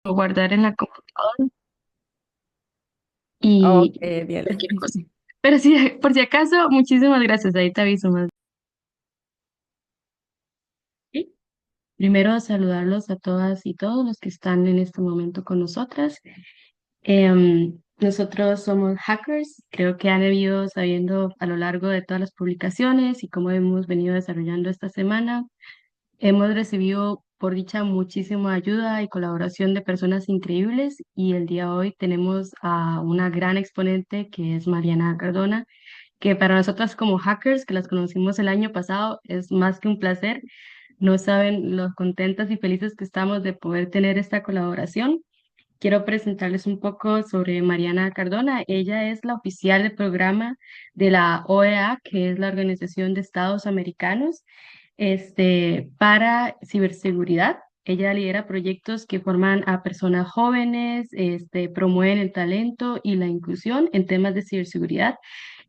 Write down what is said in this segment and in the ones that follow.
Guardar en la computadora Ok, y bien. cualquier cosa. Pero sí, por si acaso, muchísimas gracias. Ahí te aviso más. ¿Sí? Primero, saludarlos a todas y todos los que están en este momento con nosotras. Nosotros somos hackers. Creo que han ido sabiendo a lo largo de todas las publicaciones y cómo hemos venido desarrollando esta semana. Hemos recibido, por dicha, muchísima ayuda y colaboración de personas increíbles y el día de hoy tenemos a una gran exponente que es Mariana Cardona, que para nosotras como hackers, que las conocimos el año pasado, es más que un placer. No saben lo contentas y felices que estamos de poder tener esta colaboración. Quiero presentarles un poco sobre Mariana Cardona. Ella es la oficial del programa de la OEA, que es la Organización de Estados Americanos, para ciberseguridad. Ella lidera proyectos que forman a personas jóvenes, promueven el talento y la inclusión en temas de ciberseguridad.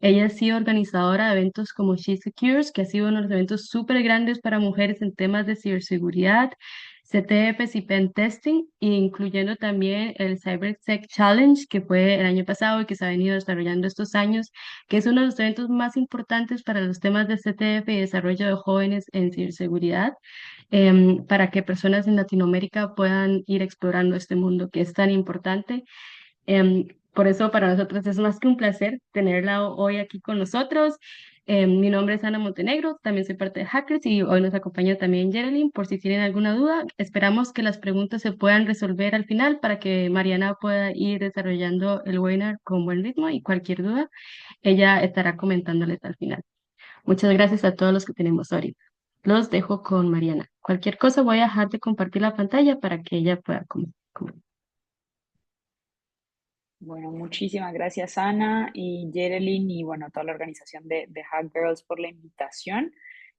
Ella ha sido organizadora de eventos como She Secures, que ha sido uno de los eventos súper grandes para mujeres en temas de ciberseguridad, CTFs y Pen Testing, incluyendo también el CyberSec Challenge, que fue el año pasado y que se ha venido desarrollando estos años, que es uno de los eventos más importantes para los temas de CTF y desarrollo de jóvenes en ciberseguridad, para que personas en Latinoamérica puedan ir explorando este mundo que es tan importante. Por eso para nosotros es más que un placer tenerla hoy aquí con nosotros. Mi nombre es Ana Montenegro, también soy parte de Hackers y hoy nos acompaña también Geraldine por si tienen alguna duda. Esperamos que las preguntas se puedan resolver al final para que Mariana pueda ir desarrollando el webinar con buen ritmo y cualquier duda ella estará comentándoles al final. Muchas gracias a todos los que tenemos ahorita. Los dejo con Mariana. Cualquier cosa voy a dejar de compartir la pantalla para que ella pueda comentar. Bueno, muchísimas gracias Ana y Jerelyn y bueno, toda la organización de Hack Girls por la invitación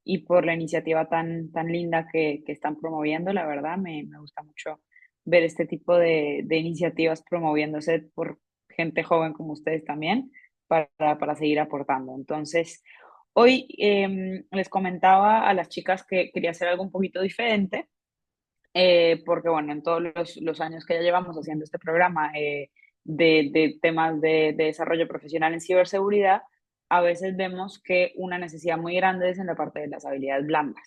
y por la iniciativa tan linda que están promoviendo. La verdad, me gusta mucho ver este tipo de iniciativas promoviéndose por gente joven como ustedes también para seguir aportando. Entonces, hoy les comentaba a las chicas que quería hacer algo un poquito diferente porque bueno, en todos los años que ya llevamos haciendo este programa de temas de desarrollo profesional en ciberseguridad, a veces vemos que una necesidad muy grande es en la parte de las habilidades blandas,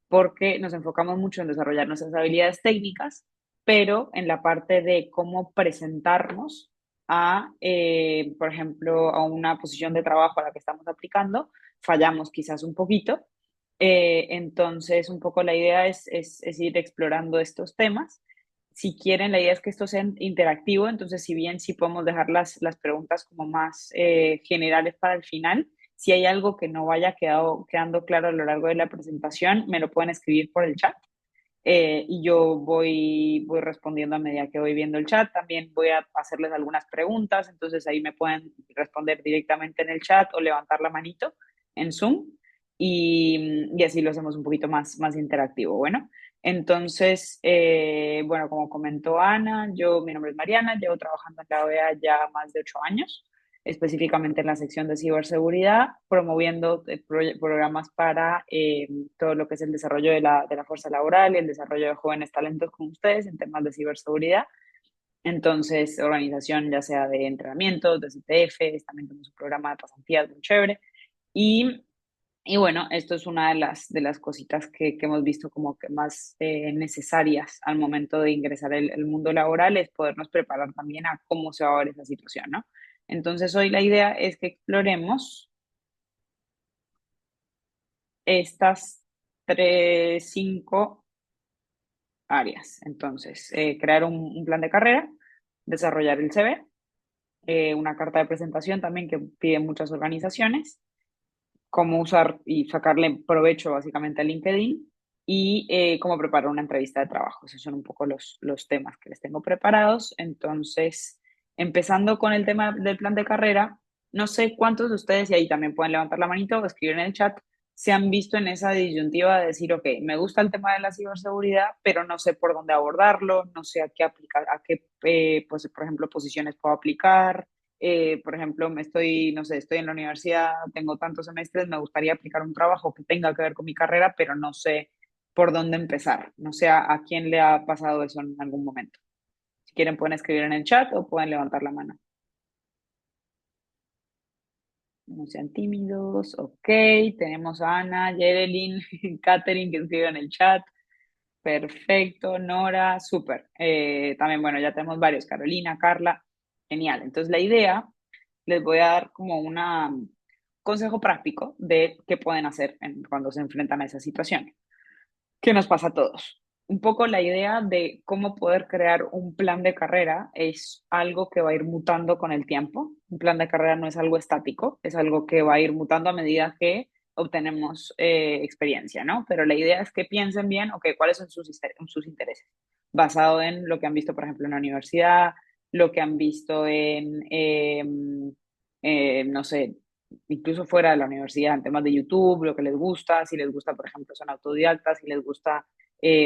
porque nos enfocamos mucho en desarrollar nuestras habilidades técnicas, pero en la parte de cómo presentarnos por ejemplo, a una posición de trabajo a la que estamos aplicando, fallamos quizás un poquito entonces, un poco la idea es ir explorando estos temas. Si quieren, la idea es que esto sea interactivo, entonces si bien sí podemos dejar las preguntas como más generales para el final, si hay algo que no vaya quedando claro a lo largo de la presentación, me lo pueden escribir por el chat y yo voy respondiendo a medida que voy viendo el chat. También voy a hacerles algunas preguntas, entonces ahí me pueden responder directamente en el chat o levantar la manito en Zoom y así lo hacemos un poquito más interactivo. Bueno, entonces, bueno, como comentó Ana, mi nombre es Mariana, llevo trabajando en la OEA ya más de 8 años específicamente en la sección de ciberseguridad, promoviendo programas para todo lo que es el desarrollo de la fuerza laboral y el desarrollo de jóvenes talentos como ustedes en temas de ciberseguridad. Entonces, organización ya sea de entrenamientos, de CTF, también tenemos un programa de pasantías muy chévere. Y, y bueno, esto es una de las cositas que hemos visto como que más necesarias al momento de ingresar el mundo laboral, es podernos preparar también a cómo se va a ver esa situación, ¿no? Entonces, hoy la idea es que exploremos estas cinco áreas. Entonces, crear un plan de carrera, desarrollar el CV, una carta de presentación también que piden muchas organizaciones, cómo usar y sacarle provecho básicamente a LinkedIn y cómo preparar una entrevista de trabajo. Esos son un poco los temas que les tengo preparados. Entonces, empezando con el tema del plan de carrera, no sé cuántos de ustedes, y ahí también pueden levantar la manito o escribir en el chat, se han visto en esa disyuntiva de decir, ok, me gusta el tema de la ciberseguridad, pero no sé por dónde abordarlo, no sé a qué aplicar, a qué, pues, por ejemplo, posiciones puedo aplicar, por ejemplo, no sé, estoy en la universidad, tengo tantos semestres, me gustaría aplicar un trabajo que tenga que ver con mi carrera, pero no sé por dónde empezar. No sé a quién le ha pasado eso en algún momento. Si quieren pueden escribir en el chat o pueden levantar la mano. No sean tímidos. Ok, tenemos a Ana, Yerelin, Katherine que escribe en el chat. Perfecto, Nora, súper. También, bueno, ya tenemos varios, Carolina, Carla, genial. Entonces, la idea, les voy a dar como un consejo práctico de qué pueden hacer cuando se enfrentan a esa situación, que nos pasa a todos. Un poco la idea de cómo poder crear un plan de carrera es algo que va a ir mutando con el tiempo. Un plan de carrera no es algo estático, es algo que va a ir mutando a medida que obtenemos experiencia, ¿no? Pero la idea es que piensen bien, ok, cuáles son sus intereses, basado en lo que han visto, por ejemplo, en la universidad, lo que han visto no sé, incluso fuera de la universidad, en temas de YouTube, lo que les gusta, si les gusta, por ejemplo, son autodidactas, si les gusta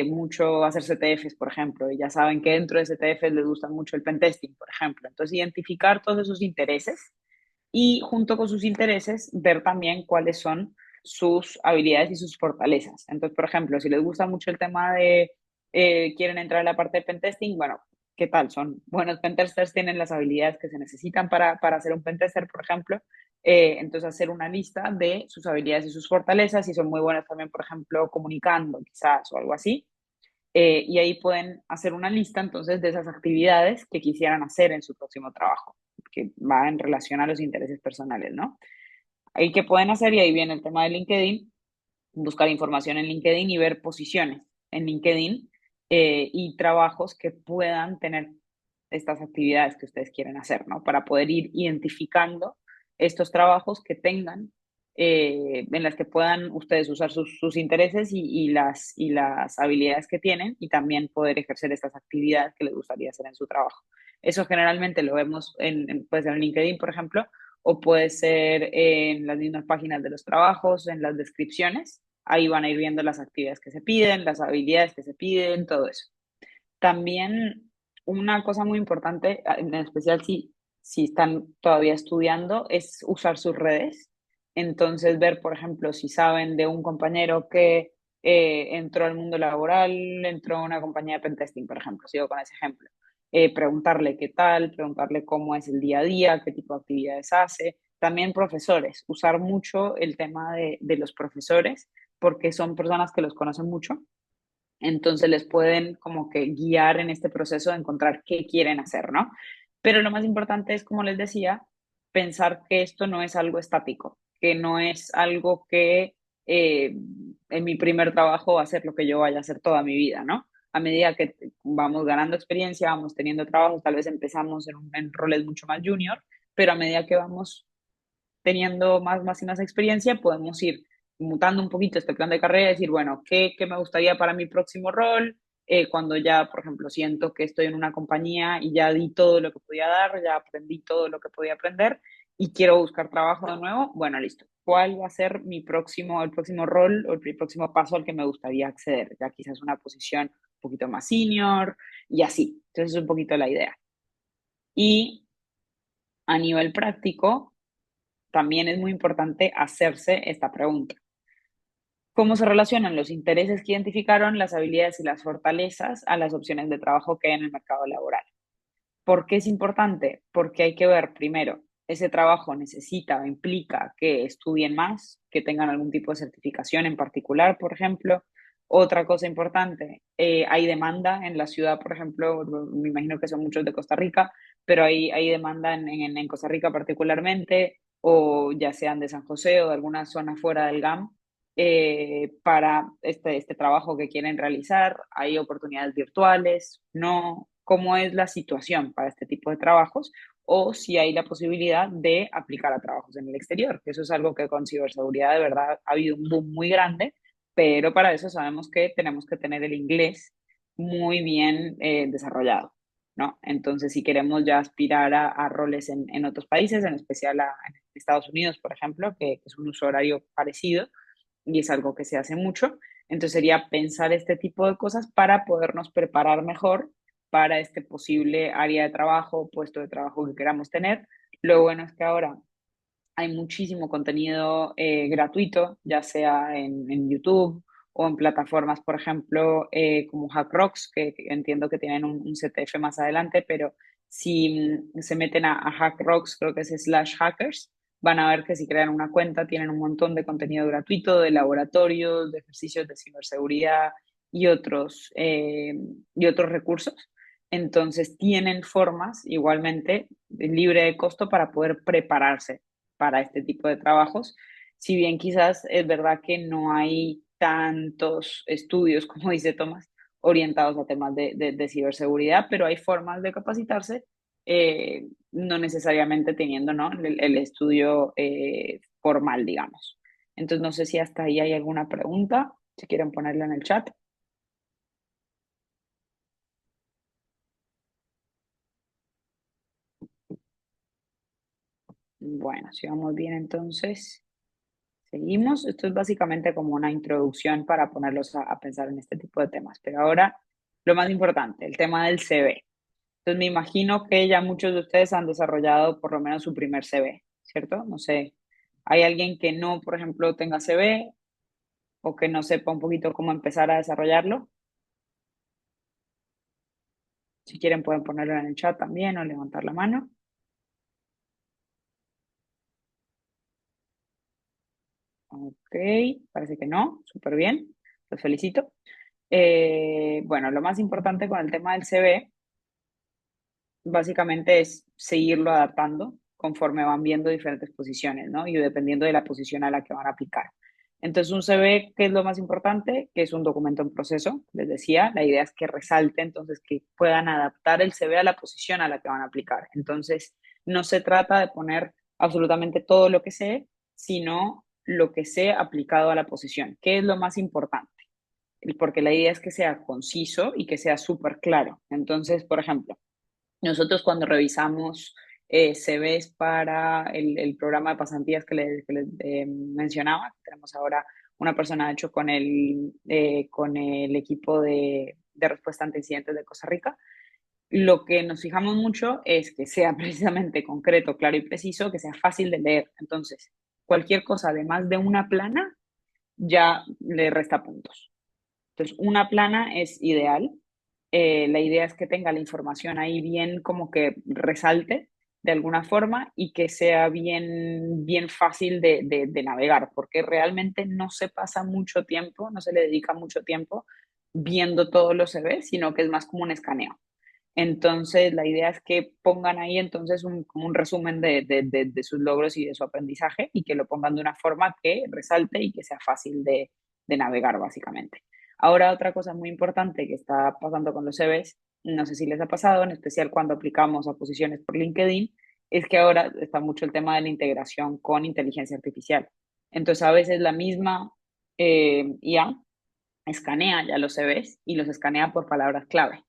mucho hacer CTFs, por ejemplo, y ya saben que dentro de CTFs les gusta mucho el pentesting, por ejemplo. Entonces, identificar todos esos intereses y junto con sus intereses, ver también cuáles son sus habilidades y sus fortalezas. Entonces, por ejemplo, si les gusta mucho el tema de, quieren entrar en la parte de pentesting, bueno, ¿qué tal? Son buenos pentesters, tienen las habilidades que se necesitan para hacer un pentester, por ejemplo. Entonces, hacer una lista de sus habilidades y sus fortalezas, y son muy buenos también, por ejemplo, comunicando, quizás, o algo así. Y ahí pueden hacer una lista entonces de esas actividades que quisieran hacer en su próximo trabajo, que va en relación a los intereses personales, ¿no? Ahí que pueden hacer, y ahí viene el tema de LinkedIn, buscar información en LinkedIn y ver posiciones en LinkedIn y trabajos que puedan tener estas actividades que ustedes quieren hacer, ¿no? Para poder ir identificando estos trabajos que tengan, en las que puedan ustedes usar sus intereses y las habilidades que tienen y también poder ejercer estas actividades que les gustaría hacer en su trabajo. Eso generalmente lo vemos puede ser en LinkedIn, por ejemplo, o puede ser en las mismas páginas de los trabajos, en las descripciones. Ahí van a ir viendo las actividades que se piden, las habilidades que se piden, todo eso. También una cosa muy importante, en especial si están todavía estudiando, es usar sus redes. Entonces, ver, por ejemplo, si saben de un compañero que entró al mundo laboral, entró a una compañía de pentesting, por ejemplo, sigo con ese ejemplo. Preguntarle qué tal, preguntarle cómo es el día a día, qué tipo de actividades hace. También profesores, usar mucho el tema de los profesores, porque son personas que los conocen mucho, entonces les pueden como que guiar en este proceso de encontrar qué quieren hacer, ¿no? Pero lo más importante es, como les decía, pensar que esto no es algo estático, que no es algo que en mi primer trabajo va a ser lo que yo vaya a hacer toda mi vida, ¿no? A medida que vamos ganando experiencia, vamos teniendo trabajos, tal vez empezamos en roles mucho más junior, pero a medida que vamos teniendo más y más experiencia, podemos ir mutando un poquito este plan de carrera y decir, bueno, ¿qué me gustaría para mi próximo rol? Cuando ya, por ejemplo, siento que estoy en una compañía y ya di todo lo que podía dar, ya aprendí todo lo que podía aprender y quiero buscar trabajo de nuevo, bueno, listo. ¿Cuál va a ser el próximo rol o el próximo paso al que me gustaría acceder? Ya quizás una posición un poquito más senior y así. Entonces es un poquito la idea. Y a nivel práctico, también es muy importante hacerse esta pregunta. ¿Cómo se relacionan los intereses que identificaron, las habilidades y las fortalezas a las opciones de trabajo que hay en el mercado laboral? ¿Por qué es importante? Porque hay que ver primero, ese trabajo necesita o implica que estudien más, que tengan algún tipo de certificación en particular, por ejemplo. Otra cosa importante, hay demanda en la ciudad, por ejemplo, me imagino que son muchos de Costa Rica, pero hay demanda en Costa Rica particularmente, o ya sean de San José o de alguna zona fuera del GAM, para este trabajo que quieren realizar. Hay oportunidades virtuales, ¿no? ¿Cómo es la situación para este tipo de trabajos? O si hay la posibilidad de aplicar a trabajos en el exterior, que eso es algo que con ciberseguridad de verdad ha habido un boom muy grande, pero para eso sabemos que tenemos que tener el inglés muy bien desarrollado, ¿no? Entonces, si queremos ya aspirar a roles en otros países, en especial en Estados Unidos, por ejemplo, que es un uso horario parecido, y es algo que se hace mucho. Entonces sería pensar este tipo de cosas para podernos preparar mejor para este posible área de trabajo, puesto de trabajo que queramos tener. Lo bueno es que ahora hay muchísimo contenido gratuito, ya sea en YouTube o en plataformas, por ejemplo, como HackRocks, que entiendo que tienen un CTF más adelante, pero si se meten a HackRocks, creo que es slash hackers, van a ver que si crean una cuenta tienen un montón de contenido gratuito, de laboratorios, de ejercicios de ciberseguridad y otros recursos. Entonces tienen formas igualmente libre de costo para poder prepararse para este tipo de trabajos. Si bien quizás es verdad que no hay tantos estudios, como dice Tomás, orientados a temas de ciberseguridad, pero hay formas de capacitarse, no necesariamente teniendo, ¿no?, el estudio formal, digamos. Entonces, no sé si hasta ahí hay alguna pregunta, si quieren ponerla en el chat. Bueno, si vamos bien, entonces seguimos. Esto es básicamente como una introducción para ponerlos a pensar en este tipo de temas. Pero ahora, lo más importante, el tema del CV. Entonces, me imagino que ya muchos de ustedes han desarrollado por lo menos su primer CV, ¿cierto? No sé, ¿hay alguien que no, por ejemplo, tenga CV o que no sepa un poquito cómo empezar a desarrollarlo? Si quieren, pueden ponerlo en el chat también o levantar la mano. Ok, parece que no, súper bien, los felicito. Bueno, lo más importante con el tema del CV básicamente es seguirlo adaptando conforme van viendo diferentes posiciones, ¿no? Y dependiendo de la posición a la que van a aplicar. Entonces, un CV, ¿qué es lo más importante? Que es un documento en proceso, les decía, la idea es que resalte, entonces que puedan adaptar el CV a la posición a la que van a aplicar. Entonces, no se trata de poner absolutamente todo lo que sé, sino lo que sé aplicado a la posición. ¿Qué es lo más importante? Porque la idea es que sea conciso y que sea súper claro. Entonces, por ejemplo, nosotros cuando revisamos CVs para el programa de pasantías que les mencionaba, tenemos ahora una persona, de hecho, con el equipo de respuesta ante incidentes de Costa Rica, lo que nos fijamos mucho es que sea precisamente concreto, claro y preciso, que sea fácil de leer. Entonces, cualquier cosa de más de una plana ya le resta puntos. Entonces, una plana es ideal. La idea es que tenga la información ahí bien, como que resalte de alguna forma y que sea bien, bien fácil de navegar, porque realmente no se pasa mucho tiempo, no se le dedica mucho tiempo viendo todos los CVs, sino que es más como un escaneo. Entonces, la idea es que pongan ahí entonces como un resumen de sus logros y de su aprendizaje y que lo pongan de una forma que resalte y que sea fácil de navegar, básicamente. Ahora, otra cosa muy importante que está pasando con los CVs, no sé si les ha pasado, en especial cuando aplicamos a posiciones por LinkedIn, es que ahora está mucho el tema de la integración con inteligencia artificial. Entonces, a veces la misma IA escanea ya los CVs y los escanea por palabras clave.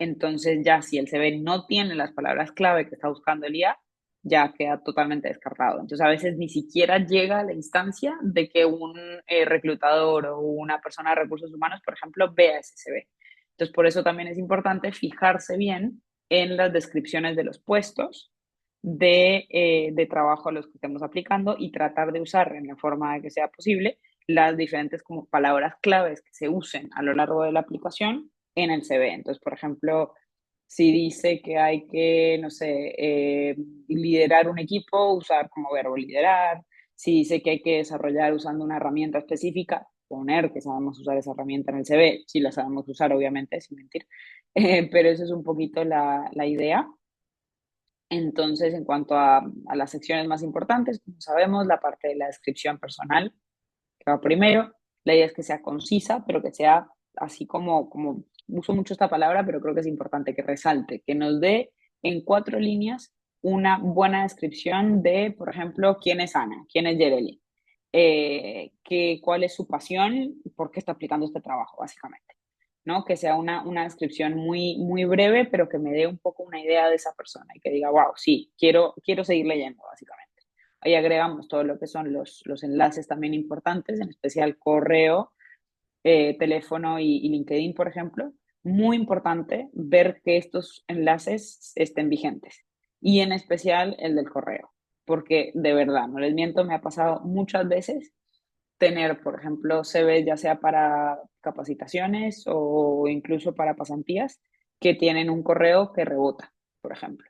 Entonces ya si el CV no tiene las palabras clave que está buscando el IA, ya queda totalmente descartado. Entonces a veces ni siquiera llega a la instancia de que un reclutador o una persona de recursos humanos, por ejemplo, vea ese CV. Entonces por eso también es importante fijarse bien en las descripciones de los puestos de trabajo a los que estemos aplicando y tratar de usar en la forma de que sea posible las diferentes como palabras claves que se usen a lo largo de la aplicación en el CV. Entonces, por ejemplo, si dice que hay que, no sé, liderar un equipo, usar como verbo liderar. Si dice que hay que desarrollar usando una herramienta específica, poner que sabemos usar esa herramienta en el CV, si la sabemos usar, obviamente, sin mentir. Pero eso es un poquito la idea. Entonces, en cuanto a las secciones más importantes, como sabemos, la parte de la descripción personal, que va primero. La idea es que sea concisa, pero que sea así como uso mucho esta palabra, pero creo que es importante que resalte, que nos dé en 4 líneas una buena descripción de, por ejemplo, quién es Ana, quién es Yereli, cuál es su pasión, por qué está aplicando este trabajo, básicamente. ¿No? Que sea una descripción muy, muy breve, pero que me dé un poco una idea de esa persona y que diga, wow, sí, quiero seguir leyendo, básicamente. Ahí agregamos todo lo que son los enlaces también importantes, en especial correo, teléfono y LinkedIn, por ejemplo. Muy importante ver que estos enlaces estén vigentes y en especial el del correo, porque de verdad, no les miento, me ha pasado muchas veces tener, por ejemplo, CVs ya sea para capacitaciones o incluso para pasantías que tienen un correo que rebota, por ejemplo,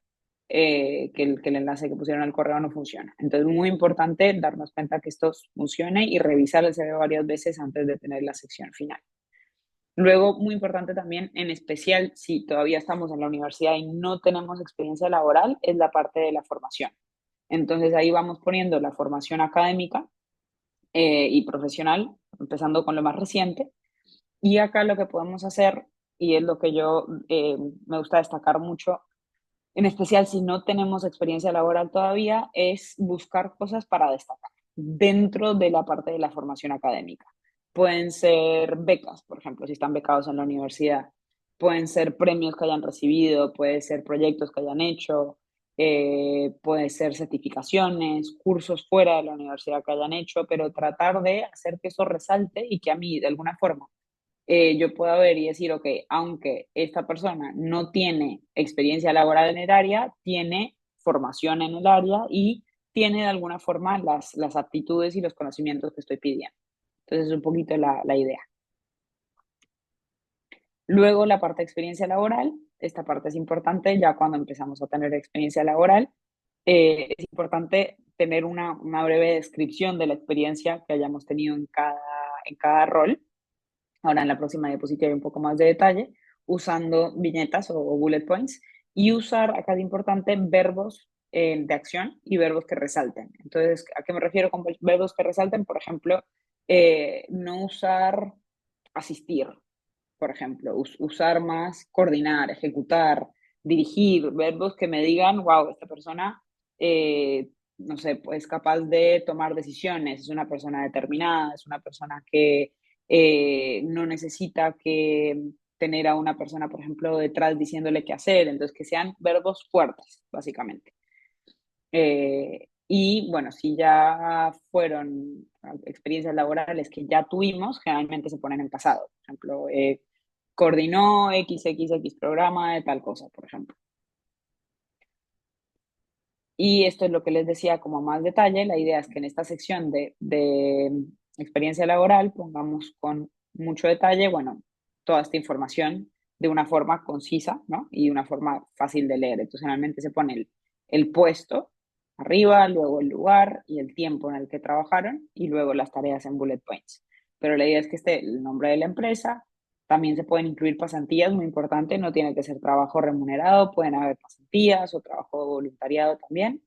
que el enlace que pusieron al correo no funciona. Entonces, muy importante darnos cuenta que esto funcione y revisar el CV varias veces antes de tener la sección final. Luego, muy importante también, en especial si todavía estamos en la universidad y no tenemos experiencia laboral, es la parte de la formación. Entonces ahí vamos poniendo la formación académica y profesional, empezando con lo más reciente. Y acá lo que podemos hacer, y es lo que yo me gusta destacar mucho, en especial si no tenemos experiencia laboral todavía, es buscar cosas para destacar dentro de la parte de la formación académica. Pueden ser becas, por ejemplo, si están becados en la universidad. Pueden ser premios que hayan recibido, puede ser proyectos que hayan hecho, puede ser certificaciones, cursos fuera de la universidad que hayan hecho, pero tratar de hacer que eso resalte y que a mí, de alguna forma, yo pueda ver y decir, ok, aunque esta persona no tiene experiencia laboral en el área, tiene formación en el área y tiene de alguna forma las aptitudes y los conocimientos que estoy pidiendo. Entonces es un poquito la idea. Luego la parte de experiencia laboral, esta parte es importante ya cuando empezamos a tener experiencia laboral. Es importante tener una breve descripción de la experiencia que hayamos tenido en cada rol. Ahora en la próxima diapositiva hay un poco más de detalle, usando viñetas o bullet points y usar, acá es importante, verbos de acción y verbos que resalten. Entonces, ¿a qué me refiero con verbos que resalten? Por ejemplo, no usar asistir, por ejemplo, usar más coordinar, ejecutar, dirigir, verbos que me digan, wow, esta persona, no sé, es capaz de tomar decisiones, es una persona determinada, es una persona que no necesita que tener a una persona, por ejemplo, detrás diciéndole qué hacer, entonces que sean verbos fuertes, básicamente. Y bueno, si ya fueron experiencias laborales que ya tuvimos, generalmente se ponen en pasado. Por ejemplo, coordinó XXX programa de tal cosa, por ejemplo. Y esto es lo que les decía como más detalle. La idea es que en esta sección de experiencia laboral pongamos con mucho detalle, bueno, toda esta información de una forma concisa, ¿no? Y una forma fácil de leer. Entonces, generalmente se pone el puesto arriba, luego el lugar y el tiempo en el que trabajaron y luego las tareas en bullet points. Pero la idea es que esté el nombre de la empresa, también se pueden incluir pasantías, muy importante, no tiene que ser trabajo remunerado, pueden haber pasantías o trabajo voluntariado también.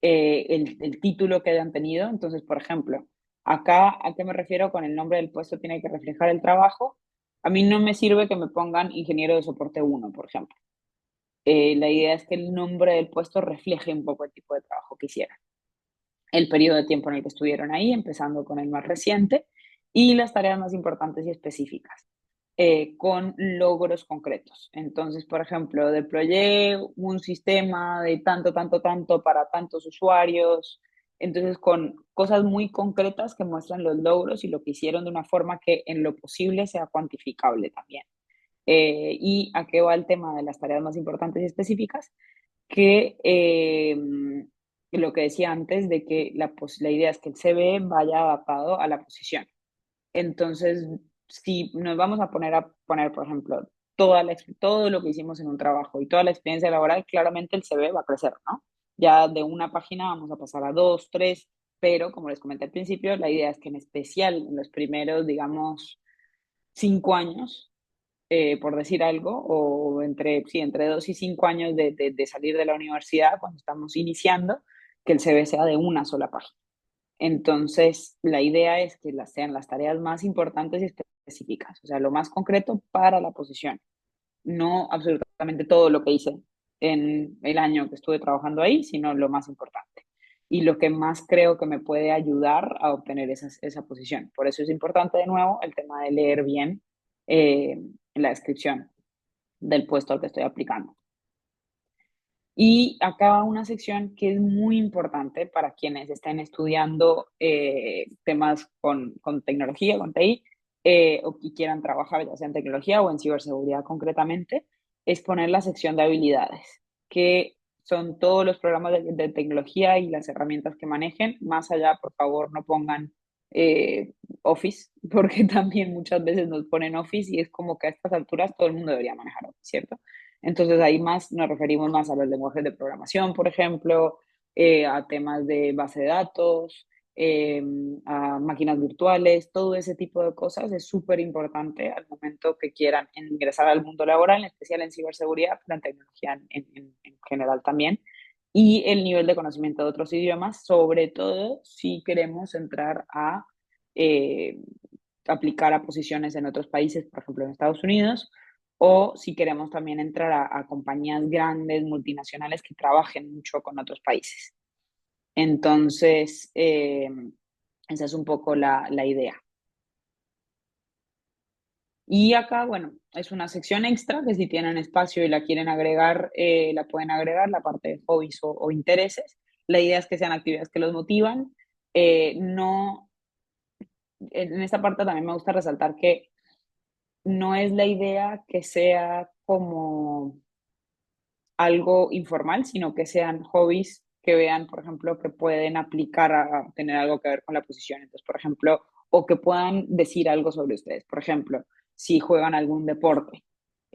El título que hayan tenido, entonces, por ejemplo, acá, ¿a qué me refiero con el nombre del puesto? Tiene que reflejar el trabajo. A mí no me sirve que me pongan ingeniero de soporte uno, por ejemplo. La idea es que el nombre del puesto refleje un poco el tipo de trabajo que hicieron, el periodo de tiempo en el que estuvieron ahí, empezando con el más reciente, y las tareas más importantes y específicas, con logros concretos. Entonces, por ejemplo, deployé un sistema de tanto, tanto, tanto para tantos usuarios. Entonces, con cosas muy concretas que muestran los logros y lo que hicieron de una forma que en lo posible sea cuantificable también. ¿Y a qué va el tema de las tareas más importantes y específicas? Que lo que decía antes de que la idea es que el CV vaya adaptado a la posición. Entonces, si nos vamos a poner, por ejemplo, todo lo que hicimos en un trabajo y toda la experiencia laboral, claramente el CV va a crecer, ¿no? Ya de una página vamos a pasar a dos, tres, pero como les comenté al principio, la idea es que en especial en los primeros, digamos, 5 años, por decir algo, o entre 2 y 5 años de salir de la universidad, cuando estamos iniciando, que el CV sea de una sola página. Entonces, la idea es que sean las tareas más importantes y específicas, o sea, lo más concreto para la posición, no absolutamente todo lo que hice en el año que estuve trabajando ahí, sino lo más importante y lo que más creo que me puede ayudar a obtener esa posición. Por eso es importante de nuevo el tema de leer bien la descripción del puesto al que estoy aplicando. Y acá va una sección que es muy importante para quienes estén estudiando temas con tecnología, con TI, o que quieran trabajar ya sea en tecnología o en ciberseguridad concretamente, es poner la sección de habilidades, que son todos los programas de tecnología y las herramientas que manejen. Más allá, por favor, no pongan eh, Office, porque también muchas veces nos ponen Office y es como que a estas alturas todo el mundo debería manejar Office, ¿cierto? Entonces ahí más nos referimos más a los lenguajes de programación, por ejemplo, a temas de base de datos, eh, a máquinas virtuales, todo ese tipo de cosas es súper importante al momento que quieran ingresar al mundo laboral, en especial en ciberseguridad, pero en tecnología en general también, y el nivel de conocimiento de otros idiomas, sobre todo si queremos entrar a eh, aplicar a posiciones en otros países, por ejemplo en Estados Unidos, o si queremos también entrar a compañías grandes, multinacionales que trabajen mucho con otros países. Entonces, esa es un poco la idea. Y acá, bueno, es una sección extra que si tienen espacio y la quieren agregar, la pueden agregar, la parte de hobbies o intereses. La idea es que sean actividades que los motivan. No, en esta parte también me gusta resaltar que no es la idea que sea como algo informal, sino que sean hobbies que vean, por ejemplo, que pueden aplicar a tener algo que ver con la posición. Entonces, por ejemplo, o que puedan decir algo sobre ustedes. Por ejemplo, si juegan algún deporte,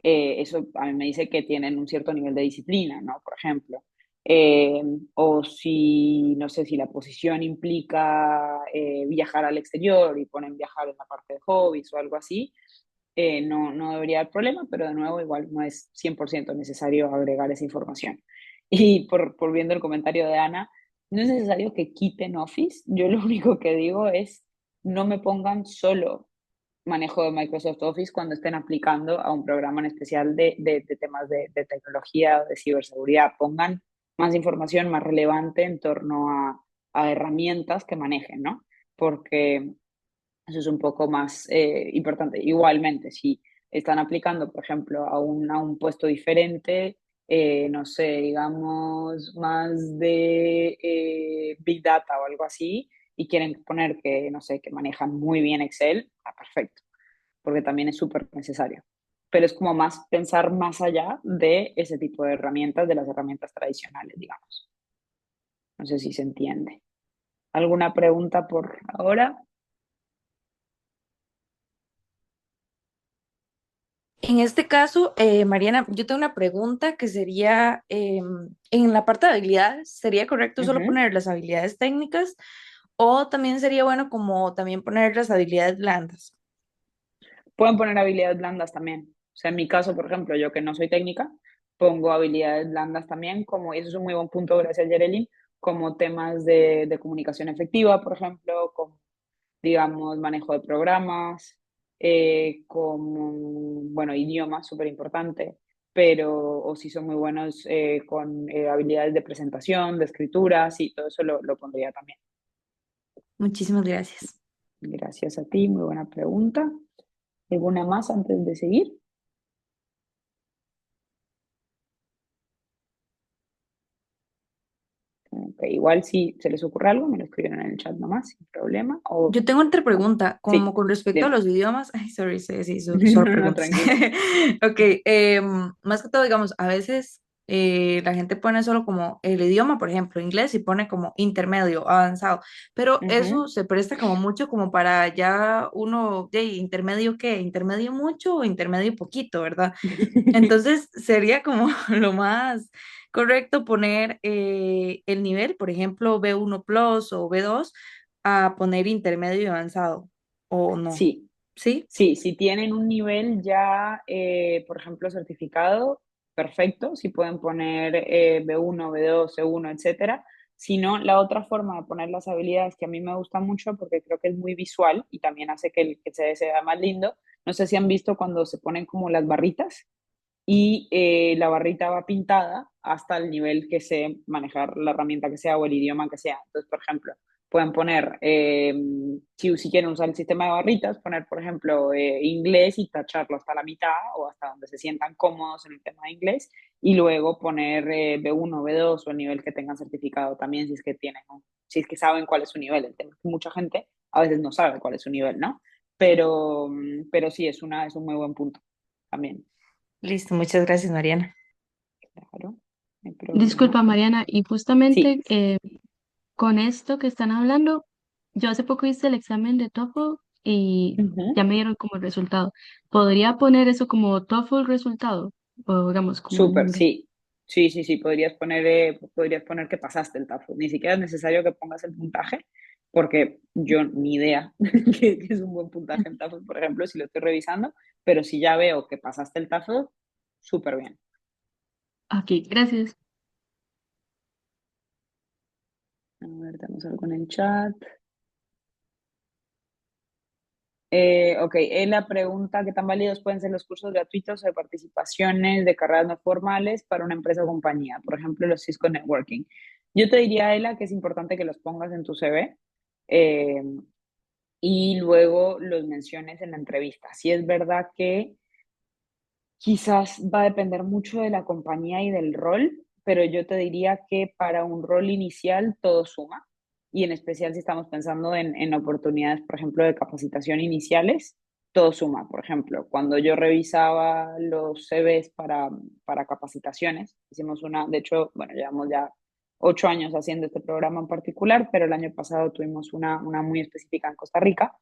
eso a mí me dice que tienen un cierto nivel de disciplina, ¿no? Por ejemplo. Eh, o si, no sé, si la posición implica viajar al exterior y ponen viajar en la parte de hobbies o algo así, no debería haber problema, pero de nuevo igual no es 100% necesario agregar esa información. Y por viendo el comentario de Ana, no es necesario que quiten Office, yo lo único que digo es no me pongan solo manejo de Microsoft Office cuando estén aplicando a un programa en especial de temas de tecnología o de ciberseguridad. Pongan más información más relevante en torno a herramientas que manejen, ¿no? Porque eso es un poco más importante. Igualmente, si están aplicando, por ejemplo, a un puesto diferente, no sé, digamos, más de Big Data o algo así, y quieren poner que, no sé, que manejan muy bien Excel, perfecto, porque también es súper necesario. Pero es como más pensar más allá de ese tipo de herramientas, de las herramientas tradicionales, digamos. No sé si se entiende. ¿Alguna pregunta por ahora? En este caso, Mariana, yo tengo una pregunta que sería, en la parte de habilidades, ¿sería correcto solo Ujú. poner las habilidades técnicas o también sería bueno como también poner las habilidades blandas? Pueden poner habilidades blandas también. O sea, en mi caso, por ejemplo, yo que no soy técnica, pongo habilidades blandas también, como, y eso es un muy buen punto, gracias, Yerelin, como temas de comunicación efectiva, por ejemplo, como, digamos, manejo de programas, como, bueno, idiomas, súper importante, pero, o si son muy buenos con habilidades de presentación, de escritura, sí, todo eso lo pondría también. Muchísimas gracias. Gracias a ti, muy buena pregunta. ¿Alguna más antes de seguir? Ok, igual si se les ocurre algo, me lo escriben en el chat nomás, sin problema. Yo tengo otra pregunta, como Sí, con respecto a dime. los idiomas. Ay, sorry, sí, sí, solo No, preguntas. tranquila. Ok, más que todo, digamos, a veces la gente pone solo como el idioma, por ejemplo, inglés, y pone como intermedio, avanzado, pero eso Ujú. se presta como mucho como para ya uno, de intermedio qué, intermedio mucho o intermedio poquito, ¿verdad? Entonces sería como lo más correcto poner el nivel, por ejemplo, B1 Plus o B2, a poner intermedio y avanzado, o no. Sí, ¿Sí? sí, si tienen un nivel ya, por ejemplo, certificado, perfecto, si pueden poner B1, B2, C1, etcétera. Si no, la otra forma de poner las habilidades que a mí me gusta mucho porque creo que es muy visual y también hace que el que se vea más lindo. No sé si han visto cuando se ponen como las barritas y la barrita va pintada hasta el nivel que sé manejar la herramienta que sea o el idioma que sea. Entonces, por ejemplo, pueden poner, si quieren usar el sistema de barritas, poner, por ejemplo, inglés y tacharlo hasta la mitad o hasta donde se sientan cómodos en el tema de inglés y luego poner B1, B2 o el nivel que tengan certificado también si es que tienen, ¿no? Si es que saben cuál es su nivel. El tema es que mucha gente a veces no sabe cuál es su nivel, ¿no? Pero sí, es un muy buen punto también. Listo, muchas gracias, Mariana. Claro, no hay problema. Disculpa, Mariana, y justamente Sí. con esto que están hablando, Yo hace poco hice el examen de TOEFL y Ujú. ya me dieron como el resultado. ¿Podría poner eso como TOEFL resultado? O digamos como Súper, nombre. sí. Sí, sí, sí, podrías poner que pasaste el TOEFL. Ni siquiera es necesario que pongas el puntaje, porque yo ni idea que es un buen puntaje en TOEFL, por ejemplo, si lo estoy revisando, pero si ya veo que pasaste el TOEFL, súper bien. Ok, gracias. A ver, tenemos algo en el chat. Ok, la pregunta, ¿qué tan válidos pueden ser los cursos gratuitos de participaciones de carreras no formales para una empresa o compañía? Por ejemplo, los Cisco Networking. Yo te diría, Ela, que es importante que los pongas en tu CV eh, y luego los menciones en la entrevista. Si es verdad que quizás va a depender mucho de la compañía y del rol, pero yo te diría que para un rol inicial todo suma, y en especial si estamos pensando en oportunidades, por ejemplo, de capacitación iniciales, todo suma. Por ejemplo, cuando yo revisaba los CVs para capacitaciones, hicimos una, de hecho, bueno, llevamos ya 8 años haciendo este programa en particular, pero el año pasado tuvimos una muy específica en Costa Rica.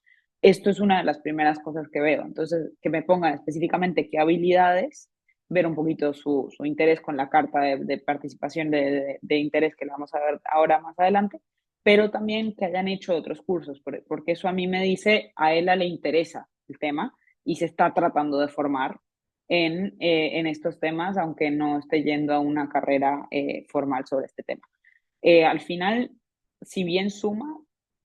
Esto es una de las primeras cosas que veo. Entonces, que me pongan específicamente qué habilidades, ver un poquito su interés con la carta de participación de interés que le vamos a ver ahora más adelante, pero también que hayan hecho otros cursos, porque eso a mí me dice, a ella le interesa el tema y se está tratando de formar en estos temas, aunque no esté yendo a una carrera formal sobre este tema. Al final, si bien suma,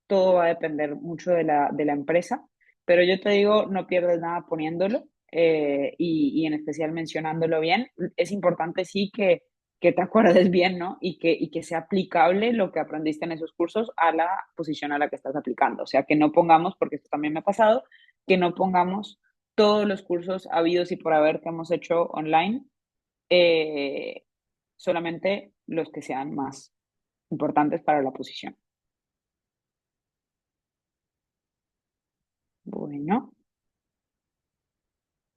todo va a depender mucho de la empresa, pero yo te digo, no pierdes nada poniéndolo y en especial mencionándolo bien. Es importante sí que te acuerdes bien, ¿no? Y que sea aplicable lo que aprendiste en esos cursos a la posición a la que estás aplicando. O sea, que no pongamos, porque esto también me ha pasado, que no pongamos todos los cursos habidos y por haber que hemos hecho online, eh, solamente los que sean más importantes para la posición. Bueno,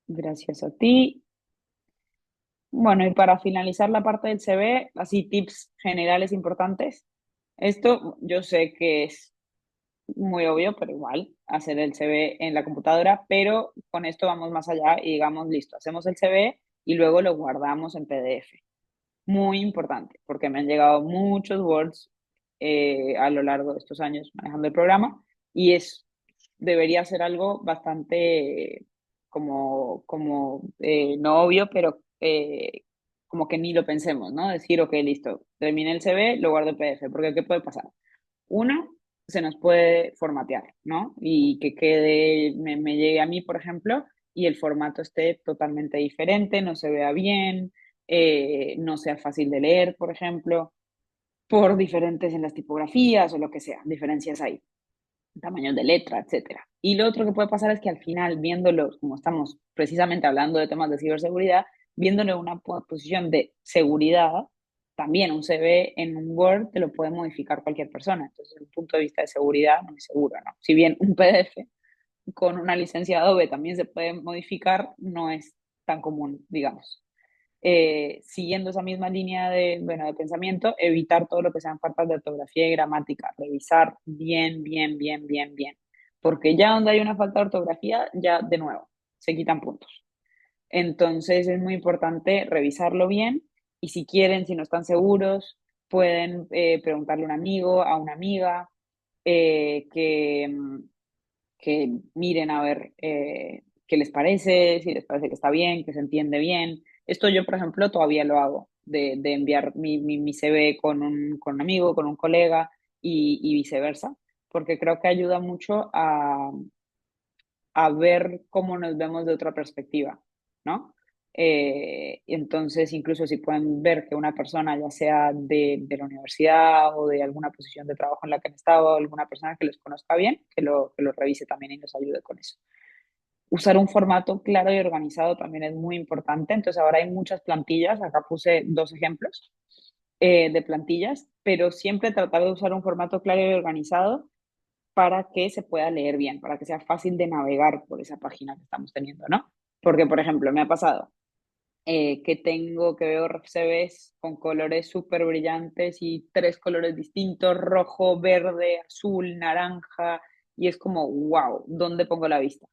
gracias a ti. Bueno, y para finalizar la parte del CV, así tips generales importantes. Esto yo sé que es muy obvio, pero igual, hacer el CV en la computadora, pero con esto vamos más allá y digamos, listo, hacemos el CV y luego lo guardamos en PDF. Muy importante, porque me han llegado muchos Words a lo largo de estos años manejando el programa y debería ser algo bastante como no obvio, pero como que ni lo pensemos, ¿no? Decir, ok, listo, terminé el CV, lo guardo en PDF, porque ¿qué puede pasar? Uno, se nos puede formatear, ¿no? Y que quede, me llegue a mí, por ejemplo, y el formato esté totalmente diferente, no se vea bien, no sea fácil de leer, por ejemplo, por diferentes en las tipografías o lo que sea, diferencias ahí, tamaños de letra, etcétera. Y lo otro que puede pasar es que al final, viéndolo, como estamos precisamente hablando de temas de ciberseguridad, viéndolo en una posición de seguridad, también un CV en un Word te lo puede modificar cualquier persona. Entonces, desde un punto de vista de seguridad, muy seguro, ¿no? Si bien un PDF con una licencia Adobe también se puede modificar, no es tan común, digamos. Siguiendo esa misma línea bueno, de pensamiento, evitar todo lo que sean faltas de ortografía y gramática, revisar bien, bien, bien, bien, bien, porque ya donde hay una falta de ortografía, ya de nuevo, se quitan puntos. Entonces es muy importante revisarlo bien y si quieren, si no están seguros, pueden preguntarle a un amigo, a una amiga, eh, que, que miren a ver qué les parece, si les parece que está bien, que se entiende bien. Esto yo, por ejemplo, todavía lo hago, de enviar mi CV con un amigo, con un colega y viceversa, porque creo que ayuda mucho a ver cómo nos vemos de otra perspectiva, ¿no? Entonces, incluso si pueden ver que una persona, ya sea de la universidad o de alguna posición de trabajo en la que han estado, alguna persona que los conozca bien, que lo revise también y nos ayude con eso. Usar un formato claro y organizado también es muy importante. Entonces, ahora hay muchas plantillas. Acá puse 2 ejemplos de plantillas, pero siempre tratar de usar un formato claro y organizado para que se pueda leer bien, para que sea fácil de navegar por esa página que estamos teniendo, ¿no? Porque, por ejemplo, me ha pasado. que veo CVs con colores súper brillantes y tres colores distintos, rojo, verde, azul, naranja, y es como, wow, ¿dónde pongo la vista?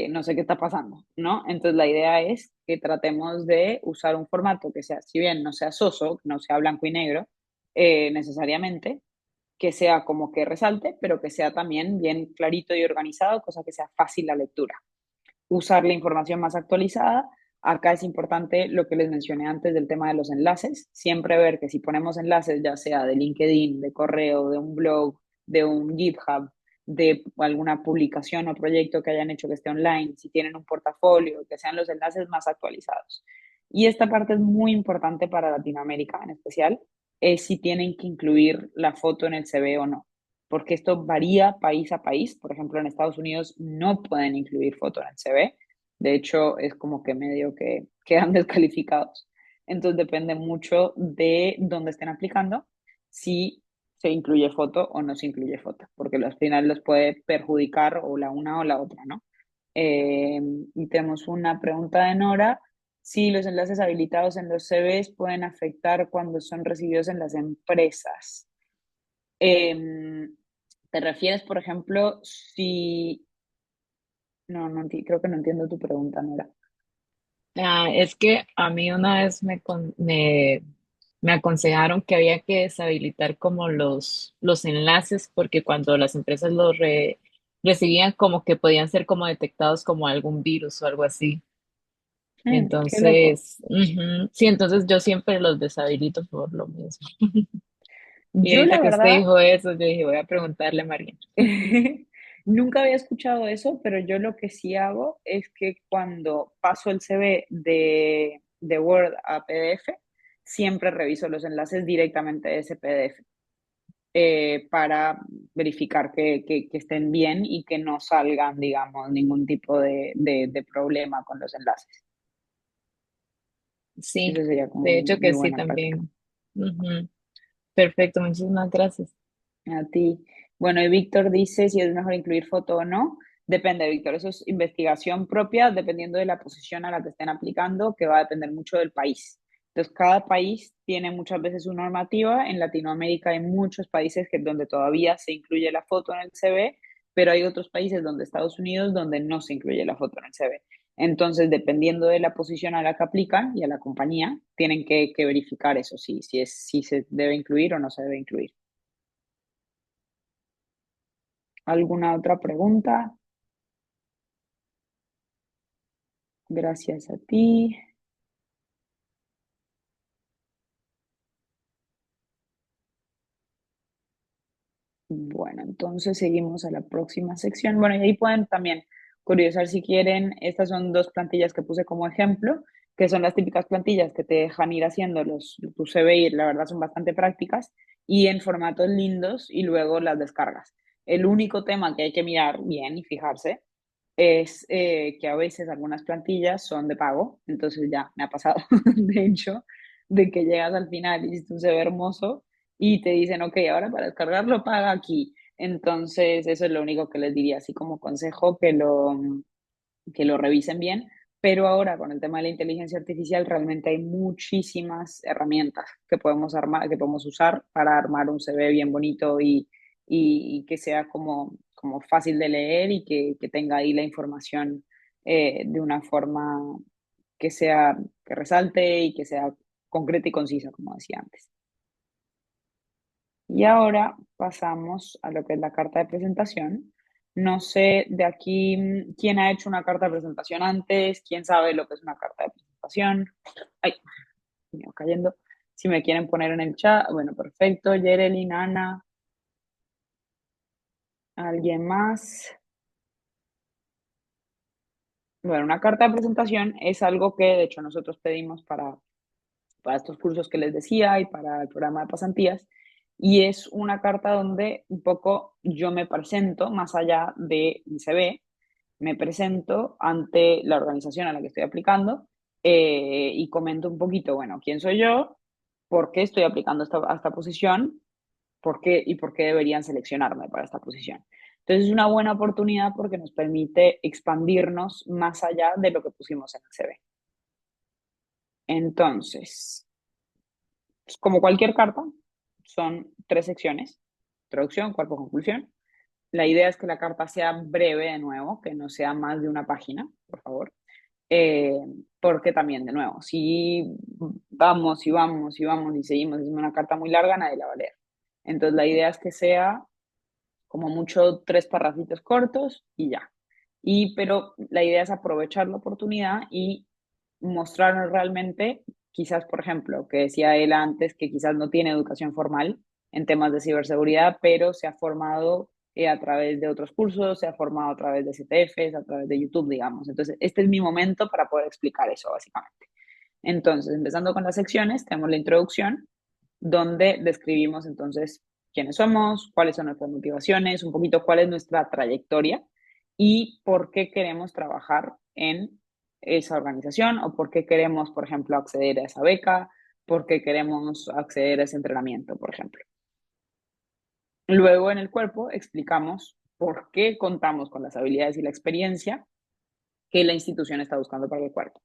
No sé qué está pasando, ¿no? Entonces la idea es que tratemos de usar un formato que sea, si bien no sea soso, no sea blanco y negro necesariamente, que sea como que resalte, pero que sea también bien clarito y organizado, cosa que sea fácil la lectura. Usar la información más actualizada. Acá es importante lo que les mencioné antes del tema de los enlaces. Siempre ver que si ponemos enlaces, ya sea de LinkedIn, de correo, de un blog, de un GitHub, de alguna publicación o proyecto que hayan hecho que esté online, si tienen un portafolio, que sean los enlaces más actualizados. Y esta parte es muy importante para Latinoamérica en especial, es si tienen que incluir la foto en el CV o no, porque esto varía país a país. Por ejemplo, en Estados Unidos no pueden incluir foto en el CV. De hecho, es como que medio que quedan descalificados. Entonces depende mucho de dónde estén aplicando, si se incluye foto o no se incluye foto, porque al final los puede perjudicar o la una o la otra, ¿no? Eh, y tenemos una pregunta de Nora. Si los enlaces habilitados en los CVs pueden afectar cuando son recibidos en las empresas. Em, ¿Te refieres, por ejemplo, si... No, creo que no entiendo tu pregunta, Nora. Es que a mí una vez me aconsejaron que había que deshabilitar como los enlaces porque cuando las empresas recibían como que podían ser como detectados como algún virus o algo así. Qué loco. Entonces, ujú, sí, entonces yo siempre los deshabilito por lo mismo. Y Yo ahorita la que usted verdad dijo eso, yo dije, voy a preguntarle a María. nunca había escuchado eso, pero yo lo que sí hago es que cuando paso el CV de Word a PDF, siempre reviso los enlaces directamente de ese PDF para verificar que estén bien y que no salgan, digamos, ningún tipo de problema con los enlaces. Sí, Eso sería como de hecho muy que sí buena práctica. también. Ujú. Perfecto, muchísimas gracias. A ti. Bueno, y Víctor dice si es mejor incluir foto o no. Depende, Víctor. Eso es investigación propia, dependiendo de la posición a la que estén aplicando, que va a depender mucho del país. Entonces, cada país tiene muchas veces su normativa. En Latinoamérica hay muchos países donde todavía se incluye la foto en el CV, pero hay otros países donde Estados Unidos donde no se incluye la foto en el CV. Entonces, dependiendo de la posición a la que aplican y a la compañía, tienen que verificar eso, si se debe incluir o no se debe incluir. ¿Alguna otra pregunta? Gracias a ti. Bueno, entonces seguimos a la próxima sección. Bueno, y ahí pueden también curiosar si quieren. Estas son dos plantillas que puse como ejemplo, que son las típicas plantillas que te dejan ir haciendo tu CV y la verdad son bastante prácticas y en formatos lindos y luego las descargas. El único tema que hay que mirar bien y fijarse es que a veces algunas plantillas son de pago, entonces ya me ha pasado, de hecho, de que llegas al final y hiciste un CV hermoso y te dicen, ok, ahora para descargarlo paga aquí. Entonces, eso es lo único que les diría, así como consejo, que lo revisen bien. Pero ahora con el tema de la inteligencia artificial, realmente hay muchísimas herramientas que podemos armar, que podemos usar para armar un CV bien bonito y que sea como fácil de leer y que tenga ahí la información de una forma que sea, que resalte y que sea concreta y concisa, como decía antes. Y ahora pasamos a lo que es la carta de presentación. No sé de aquí quién ha hecho una carta de presentación antes, quién sabe lo que es una carta de presentación. Ay, me voy cayendo. Si me quieren poner en el chat, bueno, perfecto. Yerelin, Ana, ¿alguien más? Bueno, una carta de presentación es algo que de hecho nosotros pedimos para estos cursos que les decía y para el programa de pasantías. Y es una carta donde un poco yo me presento, más allá de mi CV, me presento ante la organización a la que estoy aplicando y comento un poquito, bueno, quién soy yo, por qué estoy aplicando a esta posición, por qué deberían seleccionarme para esta posición. Entonces es una buena oportunidad porque nos permite expandirnos más allá de lo que pusimos en el CV. Entonces, pues, como cualquier carta, son 3 secciones: introducción, cuerpo, conclusión. La idea es que la carta sea breve de nuevo, que no sea más de una página, por favor. Eh, Porque también, de nuevo, si vamos y vamos y vamos y seguimos haciendo una carta muy larga, nadie la va a leer. Entonces, la idea es que sea como mucho 3 parrafitos cortos y ya. Pero la idea es aprovechar la oportunidad y mostrarnos realmente, quizás, por ejemplo, que decía él antes, que quizás no tiene educación formal en temas de ciberseguridad, pero se ha formado a través de otros cursos, se ha formado a través de CTFs, a través de YouTube, digamos. Entonces, este es mi momento para poder explicar eso, básicamente. Entonces, empezando con las secciones, tenemos la introducción, donde describimos entonces quiénes somos, cuáles son nuestras motivaciones, un poquito cuál es nuestra trayectoria y por qué queremos trabajar en esa organización o por qué queremos, por ejemplo, acceder a esa beca, por qué queremos acceder a ese entrenamiento, por ejemplo. Luego en el cuerpo explicamos por qué contamos con las habilidades y la experiencia que la institución está buscando para el cuerpo,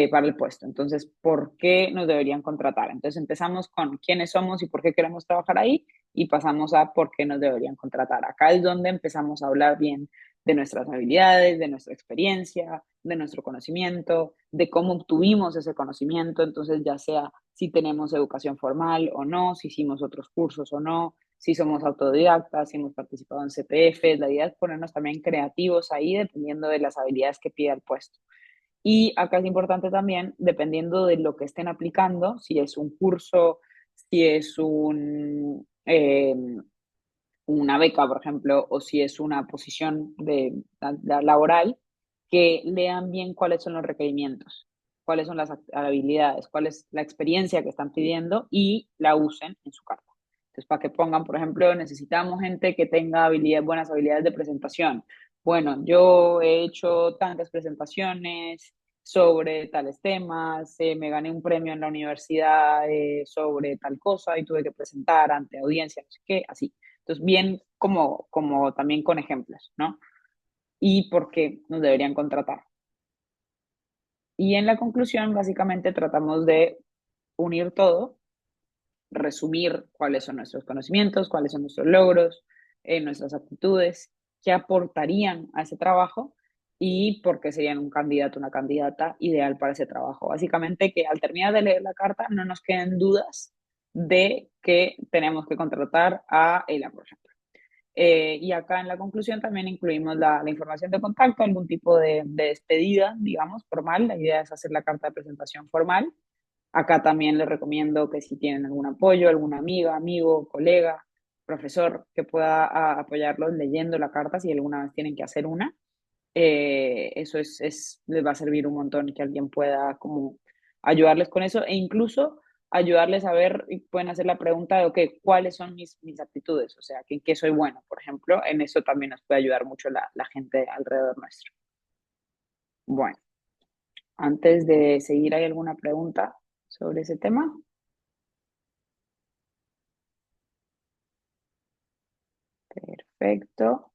para el puesto. Entonces, ¿por qué nos deberían contratar? Entonces, empezamos con quiénes somos y por qué queremos trabajar ahí y pasamos a por qué nos deberían contratar. Acá es donde empezamos a hablar bien de nuestras habilidades, de nuestra experiencia, de nuestro conocimiento, de cómo obtuvimos ese conocimiento. Entonces, ya sea si tenemos educación formal o no, si hicimos otros cursos o no, si somos autodidactas, si hemos participado en CPF. La idea es ponernos también creativos ahí dependiendo de las habilidades que pida el puesto. Y acá es importante también, dependiendo de lo que estén aplicando, si es un curso, si es una beca, por ejemplo, o si es una posición laboral, que lean bien cuáles son los requerimientos, cuáles son las habilidades, cuál es la experiencia que están pidiendo y la usen en su carta. Entonces, para que pongan, por ejemplo, necesitamos gente que tenga buenas habilidades de presentación. Bueno, yo he hecho tantas presentaciones sobre tales temas, me gané un premio en la universidad sobre tal cosa y tuve que presentar ante audiencia, no sé qué, así. Entonces, bien como también con ejemplos, ¿no? Y por qué nos deberían contratar. Y en la conclusión, básicamente tratamos de unir todo, resumir cuáles son nuestros conocimientos, cuáles son nuestros logros, nuestras actitudes, qué aportarían a ese trabajo y por qué serían un candidato, una candidata ideal para ese trabajo. Básicamente que al terminar de leer la carta no nos queden dudas de que tenemos que contratar a ella, por ejemplo. Y acá en la conclusión también incluimos la información de contacto, algún tipo de despedida, digamos, formal. La idea es hacer la carta de presentación formal. Acá también les recomiendo que si tienen algún apoyo, alguna amiga, amigo, colega, profesor que pueda apoyarlos leyendo la carta si alguna vez tienen que hacer una, eso les va a servir un montón que alguien pueda como ayudarles con eso e incluso ayudarles a ver y pueden hacer la pregunta de, ok, ¿cuáles son mis aptitudes? O sea, ¿en qué soy bueno? Por ejemplo, en eso también nos puede ayudar mucho la gente alrededor nuestro. Bueno, antes de seguir, ¿hay alguna pregunta sobre ese tema? Perfecto.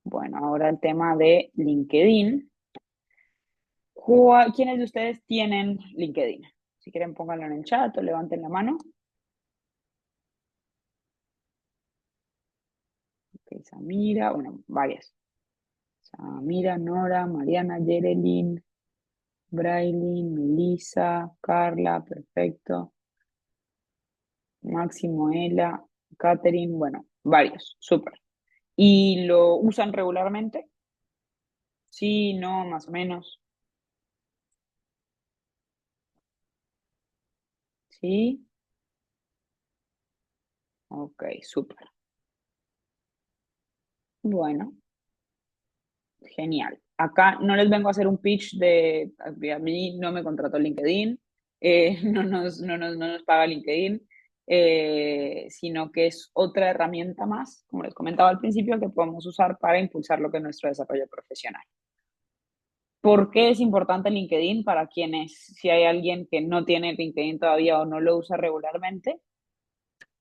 Bueno, ahora el tema de LinkedIn. ¿Quiénes de ustedes tienen LinkedIn? Si quieren, pónganlo en el chat o levanten la mano. Ok, Samira, bueno, varias. Samira, Nora, Mariana, Yerelin, Brailin, Melissa, Carla, perfecto. Máximo, Ela, Catherine, bueno, varios, súper. ¿Y lo usan regularmente? Sí, no, más o menos. Sí, ok, súper. Bueno, genial. Acá no les vengo a hacer un pitch a mí no me contrató LinkedIn, no nos paga LinkedIn, sino que es otra herramienta más, como les comentaba al principio, que podemos usar para impulsar lo que es nuestro desarrollo profesional. ¿Por qué es importante LinkedIn para quienes, si hay alguien que no tiene LinkedIn todavía o no lo usa regularmente?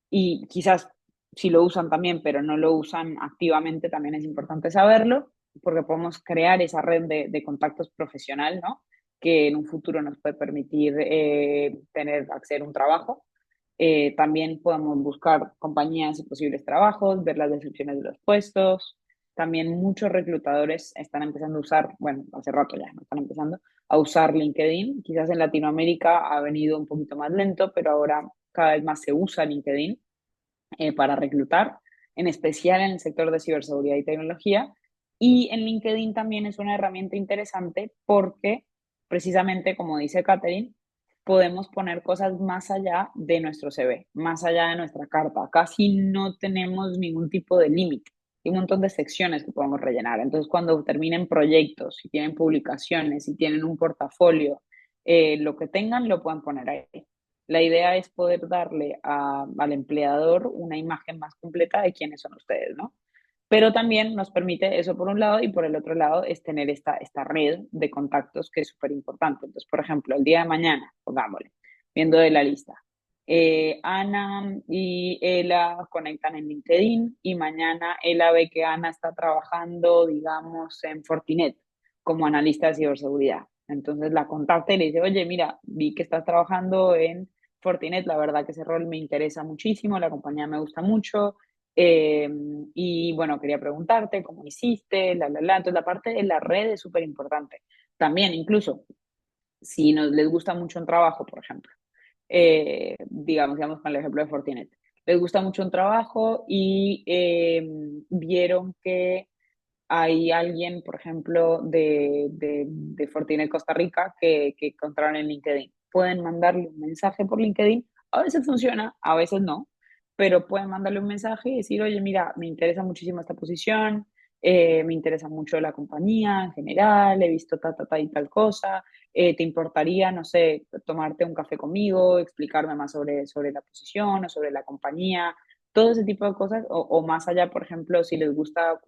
Y quizás si lo usan también, pero no lo usan activamente, también es importante saberlo, porque podemos crear esa red de contactos profesional, ¿no? que en un futuro nos puede permitir acceder a un trabajo. También podemos buscar compañías y posibles trabajos, ver las descripciones de los puestos. También muchos reclutadores están empezando a usar, bueno, hace rato ya, no están empezando a usar LinkedIn. Quizás en Latinoamérica ha venido un poquito más lento, pero ahora cada vez más se usa LinkedIn para reclutar, en especial en el sector de ciberseguridad y tecnología. Y en LinkedIn también es una herramienta interesante porque, precisamente como dice Catherine, podemos poner cosas más allá de nuestro CV, más allá de nuestra carta. Casi no tenemos ningún tipo de límite. Hay un montón de secciones que podemos rellenar. Entonces, cuando terminen proyectos, si tienen publicaciones, si tienen un portafolio, lo que tengan, lo pueden poner ahí. La idea es poder darle al empleador una imagen más completa de quiénes son ustedes, ¿no? Pero también nos permite eso por un lado y por el otro lado es tener esta red de contactos que es súper importante. Entonces, por ejemplo, el día de mañana, pongámosle, viendo de la lista, Ana y Ela conectan en LinkedIn y mañana Ela ve que Ana está trabajando, digamos, en Fortinet como analista de ciberseguridad. Entonces la contacta y le dice, oye, mira, vi que estás trabajando en Fortinet, la verdad que ese rol me interesa muchísimo, la compañía me gusta mucho, eh, y bueno, quería preguntarte cómo hiciste, la. Entonces, la parte de la red es súper importante. También, incluso, si nos les gusta mucho un trabajo, por ejemplo, digamos con el ejemplo de Fortinet, les gusta mucho un trabajo y vieron que hay alguien, por ejemplo, de Fortinet Costa Rica que encontraron en LinkedIn. Pueden mandarle un mensaje por LinkedIn. A veces funciona, a veces no, pero pueden mandarle un mensaje y decir, oye, mira, me interesa muchísimo esta posición, me interesa mucho la compañía en general, he visto y tal cosa, ¿te importaría, no sé, tomarte un café conmigo, explicarme más sobre la posición o sobre la compañía? Todo ese tipo de cosas, o más allá, por ejemplo, si les gusta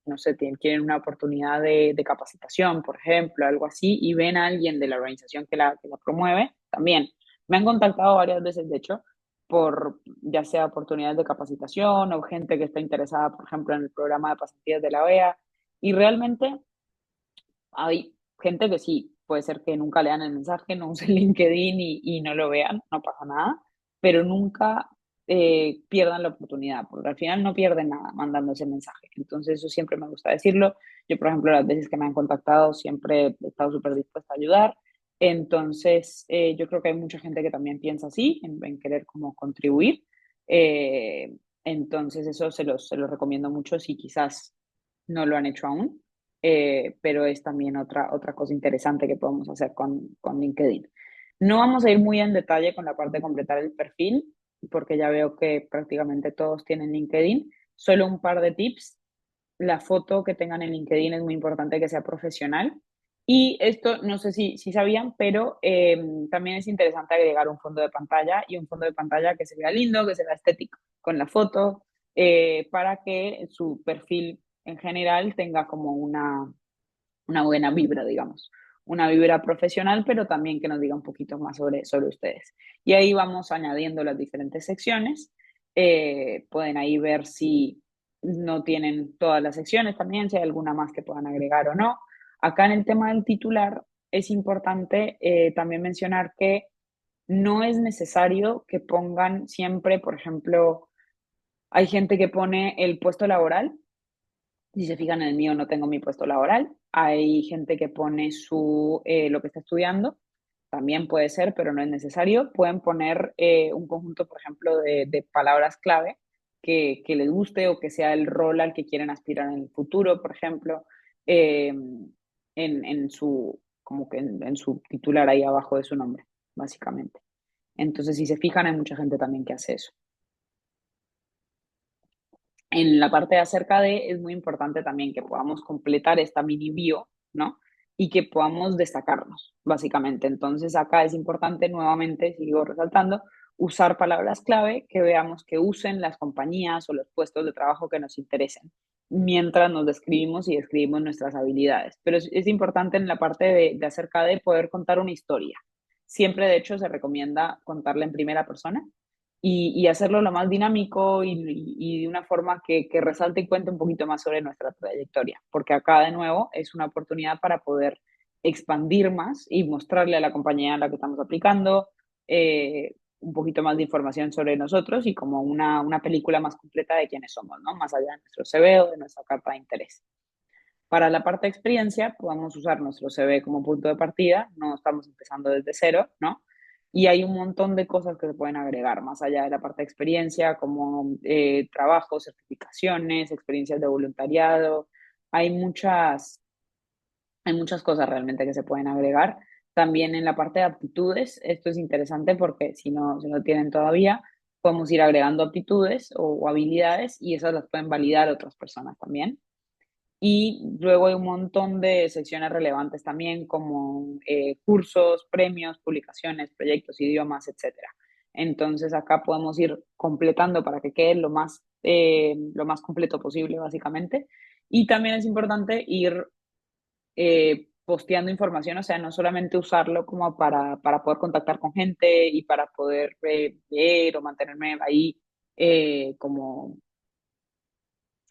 no sé, quieren una oportunidad de capacitación, por ejemplo, algo así, y ven a alguien de la organización que la promueve, también. Me han contactado varias veces, de hecho, por ya sea oportunidades de capacitación o gente que está interesada, por ejemplo, en el programa de pasantías de la OEA. Y realmente hay gente que sí, puede ser que nunca lean el mensaje, no usen LinkedIn y no lo vean, no pasa nada, pero nunca pierdan la oportunidad, porque al final no pierden nada mandando ese mensaje. Entonces eso siempre me gusta decirlo. Yo, por ejemplo, las veces que me han contactado siempre he estado súper dispuesta a ayudar. Entonces, yo creo que hay mucha gente que también piensa así, en querer como contribuir. Eh, entonces, eso se los recomiendo mucho si quizás no lo han hecho aún, pero es también otra cosa interesante que podemos hacer con LinkedIn. No vamos a ir muy en detalle con la parte de completar el perfil, porque ya veo que prácticamente todos tienen LinkedIn. Solo un par de tips. La foto que tengan en LinkedIn es muy importante que sea profesional. Y esto no sé si sabían, pero también es interesante agregar un fondo de pantalla y un fondo de pantalla que se vea lindo, que se vea estético con la foto, para que su perfil en general tenga como una buena vibra, digamos. Una vibra profesional, pero también que nos diga un poquito más sobre ustedes. Y ahí vamos añadiendo las diferentes secciones. Pueden ahí ver si no tienen todas las secciones también, si hay alguna más que puedan agregar o no. Acá en el tema del titular es importante también mencionar que no es necesario que pongan siempre, por ejemplo, hay gente que pone el puesto laboral. Si se fijan en el mío, no tengo mi puesto laboral. Hay gente que pone lo que está estudiando, también puede ser, pero no es necesario. Pueden poner un conjunto, por ejemplo, de palabras clave que les guste o que sea el rol al que quieren aspirar en el futuro, por ejemplo, eh, como que en su titular ahí abajo de su nombre, básicamente. Entonces, si se fijan, hay mucha gente también que hace eso. En la parte de acerca de, es muy importante también que podamos completar esta mini bio, ¿no? Y que podamos destacarnos, básicamente. Entonces, acá es importante, nuevamente, sigo resaltando, usar palabras clave que veamos que usen las compañías o los puestos de trabajo que nos interesen, mientras nos describimos y describimos nuestras habilidades. Pero es importante en la parte de acerca de poder contar una historia. Siempre, de hecho, se recomienda contarla en primera persona y hacerlo lo más dinámico y de una forma que resalte y cuente un poquito más sobre nuestra trayectoria, porque acá de nuevo es una oportunidad para poder expandir más y mostrarle a la compañía a la que estamos aplicando un poquito más de información sobre nosotros y como una película más completa de quiénes somos, ¿no? Más allá de nuestro CV o de nuestra carta de interés. Para la parte de experiencia, podemos usar nuestro CV como punto de partida, no estamos empezando desde cero, ¿no? Y hay un montón de cosas que se pueden agregar más allá de la parte de experiencia, como trabajos, certificaciones, experiencias de voluntariado. Hay muchas, hay muchas cosas realmente que se pueden agregar. También en la parte de aptitudes, esto es interesante porque si no tienen todavía, podemos ir agregando aptitudes o habilidades y esas las pueden validar otras personas también. Y luego hay un montón de secciones relevantes también, como cursos, premios, publicaciones, proyectos, idiomas, etcétera. Entonces acá podemos ir completando para que quede lo más completo posible, básicamente. Y también es importante ir posteando información, o sea, no solamente usarlo como para poder contactar con gente y para poder leer o mantenerme ahí como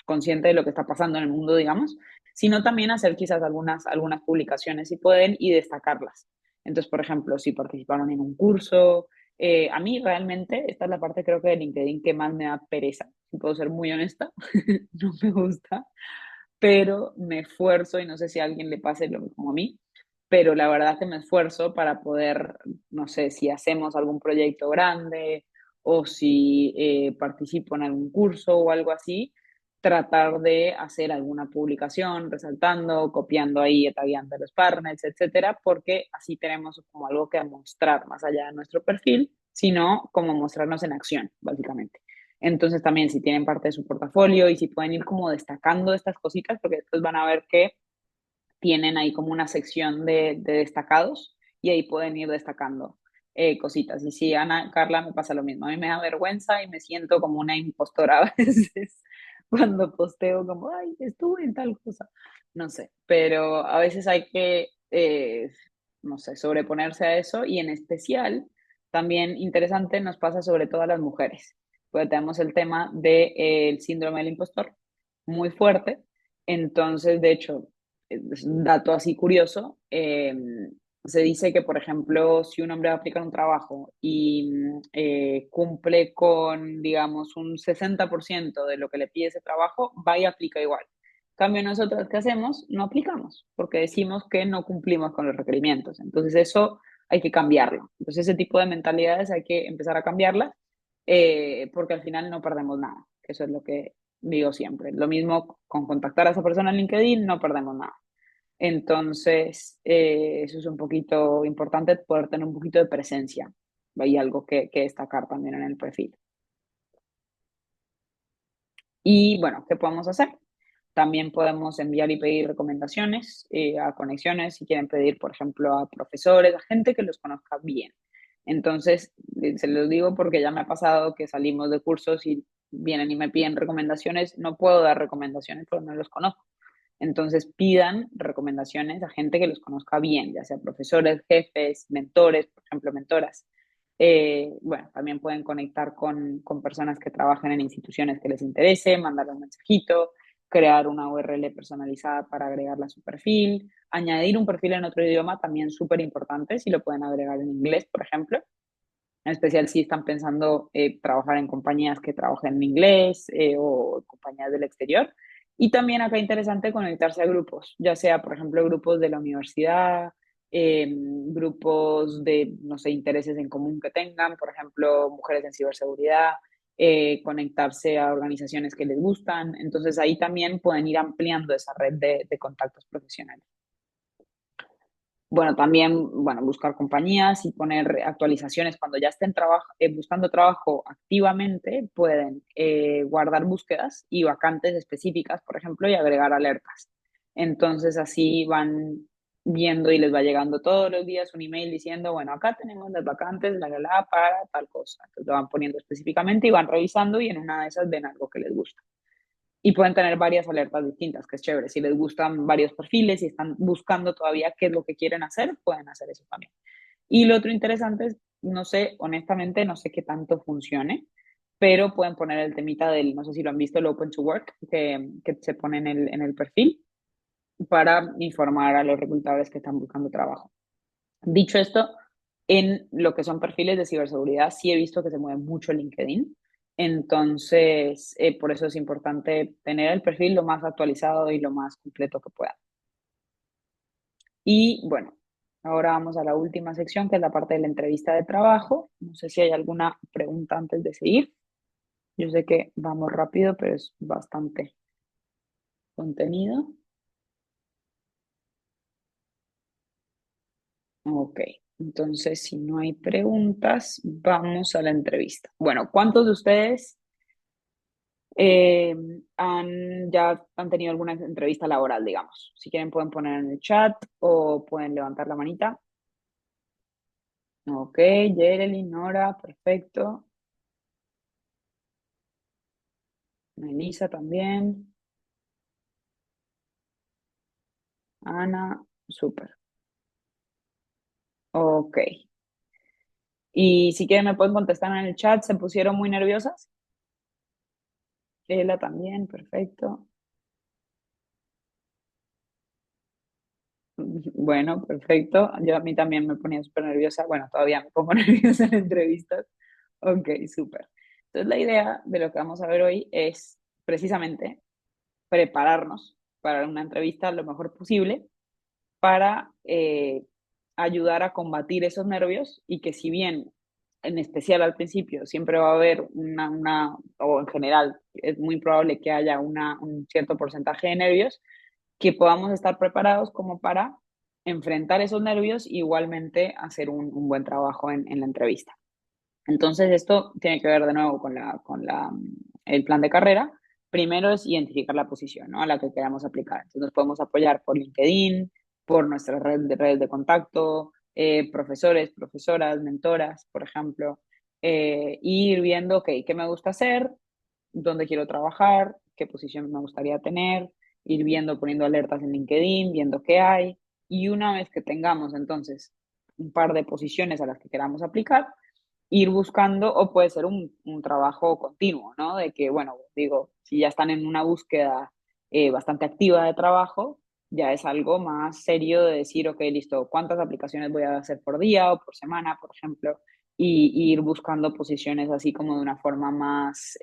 consciente de lo que está pasando en el mundo, digamos, sino también hacer quizás algunas publicaciones si pueden y destacarlas. Entonces, por ejemplo, si participaron en un curso, a mí realmente, esta es la parte creo que de LinkedIn que más me da pereza, si puedo ser muy honesta, no me gusta, pero me esfuerzo y no sé si a alguien le pase lo mismo a mí, pero la verdad que me esfuerzo para poder, no sé, si hacemos algún proyecto grande o si participo en algún curso o algo así, tratar de hacer alguna publicación resaltando, copiando ahí, tagueando a los partners, etcétera, porque así tenemos como algo que mostrar más allá de nuestro perfil, sino como mostrarnos en acción, básicamente. Entonces también si tienen parte de su portafolio y si pueden ir como destacando estas cositas, porque después van a ver que tienen ahí como una sección de destacados y ahí pueden ir destacando cositas. Y sí, Ana, Carla, me pasa lo mismo. A mí me da vergüenza y me siento como una impostora a veces cuando posteo como, ay, estuve en tal cosa. No sé, pero a veces hay que, no sé, sobreponerse a eso y en especial, también interesante, nos pasa sobre todo a las mujeres, porque tenemos el tema del síndrome del impostor muy fuerte. Entonces, de hecho, es un dato así curioso, se dice que, por ejemplo, si un hombre va a aplicar un trabajo y cumple con, digamos, un 60% de lo que le pide ese trabajo, va y aplica igual. En cambio, nosotros, ¿qué hacemos? No aplicamos, porque decimos que no cumplimos con los requerimientos. Entonces, eso hay que cambiarlo. Entonces, ese tipo de mentalidades hay que empezar a cambiarlas, porque al final no perdemos nada. Eso es lo que digo siempre. Lo mismo con contactar a esa persona en LinkedIn, no perdemos nada. Entonces, eso es un poquito importante, poder tener un poquito de presencia. Hay algo que destacar también en el perfil. Y bueno, ¿qué podemos hacer? También podemos enviar y pedir recomendaciones a conexiones, si quieren pedir, por ejemplo, a profesores, a gente que los conozca bien. Entonces, se los digo porque ya me ha pasado que salimos de cursos y vienen y me piden recomendaciones. No puedo dar recomendaciones porque no los conozco. Entonces, pidan recomendaciones a gente que los conozca bien, ya sea profesores, jefes, mentores, por ejemplo, mentoras. Bueno, también pueden conectar con personas que trabajan en instituciones que les interese, mandarle un mensajito, crear una URL personalizada para agregarla a su perfil, añadir un perfil en otro idioma, también súper importante, si lo pueden agregar en inglés, por ejemplo, en especial si están pensando trabajar en compañías que trabajen en inglés o compañías del exterior. Y también acá interesante conectarse a grupos, ya sea, por ejemplo, grupos de la universidad, grupos de, no sé, intereses en común que tengan, por ejemplo, mujeres en ciberseguridad, conectarse a organizaciones que les gustan. Entonces ahí también pueden ir ampliando esa red de contactos profesionales. Bueno, también, bueno, buscar compañías y poner actualizaciones. Cuando ya estén buscando trabajo activamente, pueden guardar búsquedas y vacantes específicas, por ejemplo, y agregar alertas. Entonces, así van viendo y les va llegando todos los días un email diciendo, bueno, acá tenemos las vacantes, para tal cosa. Entonces, lo van poniendo específicamente y van revisando y en una de esas ven algo que les gusta. Y pueden tener varias alertas distintas, que es chévere. Si les gustan varios perfiles y están buscando todavía qué es lo que quieren hacer, pueden hacer eso también. Y lo otro interesante es, no sé, honestamente, no sé qué tanto funcione, pero pueden poner el temita del, no sé si lo han visto, el Open to Work, que se pone en el perfil. para informar a los reclutadores que están buscando trabajo. Dicho esto, en lo que son perfiles de ciberseguridad, sí he visto que se mueve mucho LinkedIn. Entonces, por eso es importante tener el perfil lo más actualizado y lo más completo que pueda. Y bueno, ahora vamos a la última sección, que es la parte de la entrevista de trabajo. No sé si hay alguna pregunta antes de seguir. Yo sé que vamos rápido, pero es bastante contenido. Ok, entonces si no hay preguntas, vamos a la entrevista. Bueno, ¿cuántos de ustedes ya han tenido alguna entrevista laboral, digamos? Si quieren pueden poner en el chat o pueden levantar la manita. Ok, Jerely, Nora, perfecto. Melissa también. Ana, súper. Ok. Y si quieren me pueden contestar en el chat. ¿Se pusieron muy nerviosas? Ella también, perfecto. Bueno, perfecto. Yo a mí también me ponía súper nerviosa. Bueno, todavía me pongo nerviosa en entrevistas. Ok, súper. Entonces la idea de lo que vamos a ver hoy es precisamente prepararnos para una entrevista lo mejor posible para ayudar a combatir esos nervios y que si bien en especial al principio siempre va a haber o en general es muy probable que haya un cierto porcentaje de nervios, que podamos estar preparados como para enfrentar esos nervios e igualmente hacer un buen trabajo en la entrevista. Entonces, esto tiene que ver de nuevo el plan de carrera. Primero es identificar la posición, ¿no?, a la que queramos aplicar. Entonces, nos podemos apoyar por LinkedIn, por nuestras redes de contacto, profesores, profesoras, mentoras, por ejemplo, ir viendo, ok, qué me gusta hacer, dónde quiero trabajar, qué posición me gustaría tener, ir viendo, poniendo alertas en LinkedIn, viendo qué hay. Y una vez que tengamos entonces un par de posiciones a las que queramos aplicar, ir buscando, o puede ser un trabajo continuo, ¿no? De que, bueno, digo, si ya están en una búsqueda bastante activa de trabajo, ya es algo más serio de decir, ok, listo, ¿cuántas aplicaciones voy a hacer por día o por semana, por ejemplo? Y ir buscando posiciones así como de una forma más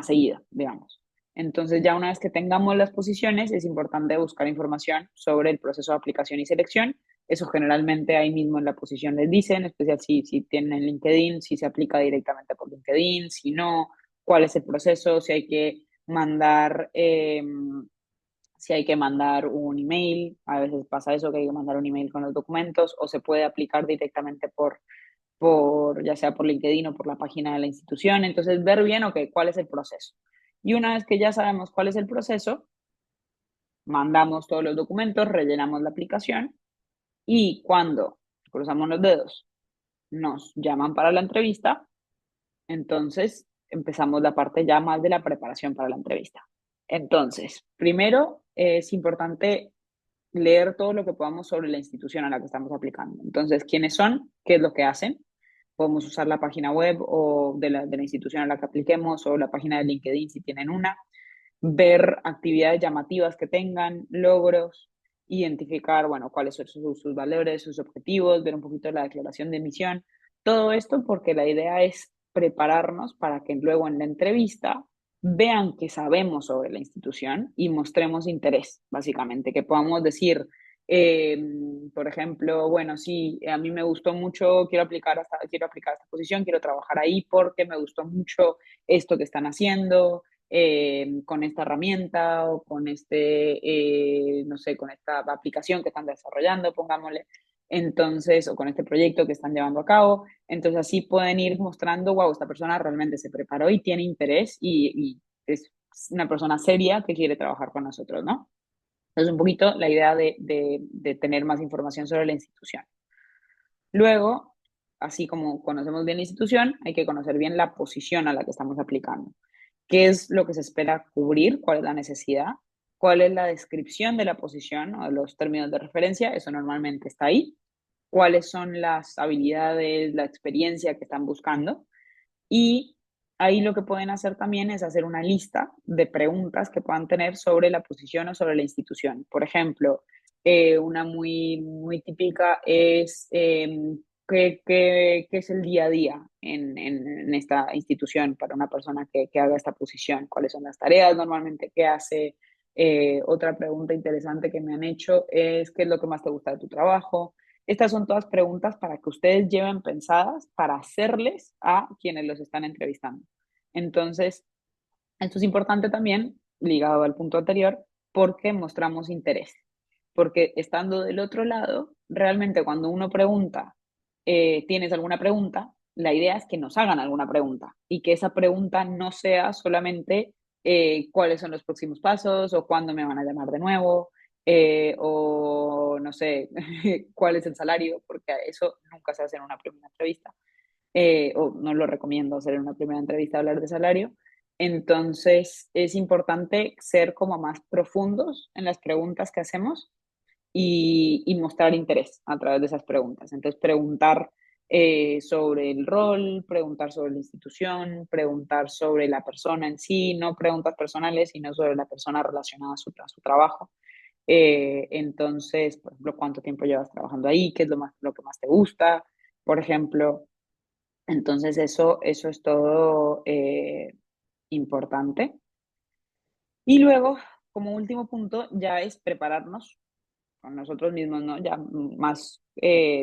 seguida, digamos. Entonces, ya una vez que tengamos las posiciones, es importante buscar información sobre el proceso de aplicación y selección. Eso generalmente ahí mismo en la posición les dicen, en especial si tienen LinkedIn, si se aplica directamente por LinkedIn, si no, cuál es el proceso, mandar, eh, si hay que mandar un email. A veces pasa eso, que hay que mandar un email con los documentos, o se puede aplicar directamente ya sea por LinkedIn o por la página de la institución. Entonces, ver bien, ok, cuál es el proceso. Y una vez que ya sabemos cuál es el proceso, mandamos todos los documentos, rellenamos la aplicación y cuando cruzamos los dedos, nos llaman para la entrevista, entonces empezamos la parte ya más de la preparación para la entrevista. Entonces, primero es importante leer todo lo que podamos sobre la institución a la que estamos aplicando. Entonces, ¿quiénes son? ¿Qué es lo que hacen? Podemos usar la página web o de la institución a la que apliquemos, o la página de LinkedIn si tienen una, ver actividades llamativas que tengan, logros, identificar, bueno, cuáles son sus valores, sus objetivos, ver un poquito la declaración de misión. Todo esto porque la idea es prepararnos para que luego en la entrevista vean que sabemos sobre la institución y mostremos interés, básicamente, que podamos decir, eh, por ejemplo, bueno, sí, a mí me gustó mucho, quiero aplicar esta posición, quiero trabajar ahí porque me gustó mucho esto que están haciendo, con esta herramienta o con no sé, con esta aplicación que están desarrollando, pongámosle. Entonces, o con este proyecto que están llevando a cabo. Entonces, así pueden ir mostrando, wow, esta persona realmente se preparó y tiene interés y es una persona seria que quiere trabajar con nosotros, ¿no? Entonces, un poquito la idea de tener más información sobre la institución. Luego, así como conocemos bien la institución, hay que conocer bien la posición a la que estamos aplicando. ¿Qué es lo que se espera cubrir? ¿Cuál es la necesidad? ¿Cuál es la descripción de la posición o de los términos de referencia? Eso normalmente está ahí. ¿Cuáles son las habilidades, la experiencia que están buscando? Y ahí lo que pueden hacer también es hacer una lista de preguntas que puedan tener sobre la posición o sobre la institución. Por ejemplo, una muy típica es ¿qué es el día a día en esta institución para una persona que haga esta posición? ¿Cuáles son las tareas normalmente que hace? Otra pregunta interesante que me han hecho es ¿qué es lo que más te gusta de tu trabajo? Estas son todas preguntas para que ustedes lleven pensadas para hacerles a quienes los están entrevistando. Entonces, esto es importante también, ligado al punto anterior, porque mostramos interés. Porque estando del otro lado, realmente cuando uno pregunta, ¿tienes alguna pregunta? La idea es que nos hagan alguna pregunta y que esa pregunta no sea solamente cuáles son los próximos pasos o cuándo me van a llamar de nuevo o no sé, cuál es el salario, porque eso nunca se hace en una primera entrevista o no lo recomiendo hacer en una primera entrevista hablar de salario. Entonces es importante ser como más profundos en las preguntas que hacemos y mostrar interés a través de esas preguntas. Entonces preguntar sobre el rol, preguntar sobre la institución, preguntar sobre la persona en sí, no preguntas personales, sino sobre la persona relacionada a su trabajo. Entonces, por ejemplo, ¿cuánto tiempo llevas trabajando ahí? ¿Qué es lo que más te gusta? Por ejemplo, entonces eso es todo importante. Y luego, como último punto, ya es prepararnos con nosotros mismos, ¿no? Ya más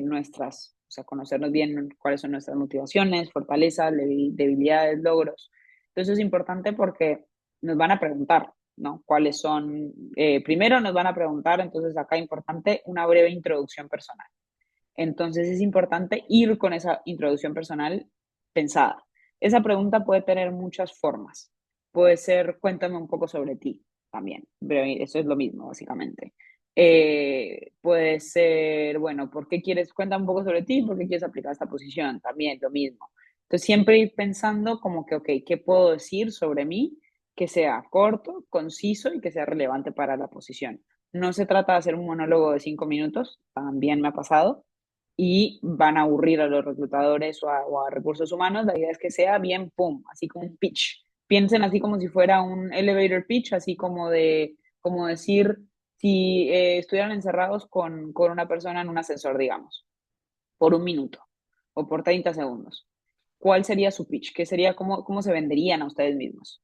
nuestras, o sea, conocernos bien cuáles son nuestras motivaciones, fortalezas, debilidades, logros. Entonces es importante porque nos van a preguntar, ¿no? ¿Cuáles son? Primero nos van a preguntar, entonces acá importante una breve introducción personal. Entonces es importante ir con esa introducción personal pensada. Esa pregunta puede tener muchas formas. Puede ser, cuéntame un poco sobre ti también. Eso es lo mismo, básicamente. Puede ser, bueno, ¿por qué quieres? Cuéntame un poco sobre ti, ¿por qué quieres aplicar esta posición? También lo mismo. Entonces siempre ir pensando como que, ok, ¿qué puedo decir sobre mí que sea corto, conciso y que sea relevante para la posición? No se trata de hacer un monólogo de 5 minutos, también me ha pasado, y van a aburrir a los reclutadores o a recursos humanos. La idea es que sea bien, pum, así como un pitch. Piensen así como si fuera un elevator pitch, así como decir, si estuvieran encerrados con una persona en un ascensor, digamos, por 1 minuto o por 30 segundos. ¿Cuál sería su pitch? ¿Qué sería, cómo se venderían a ustedes mismos?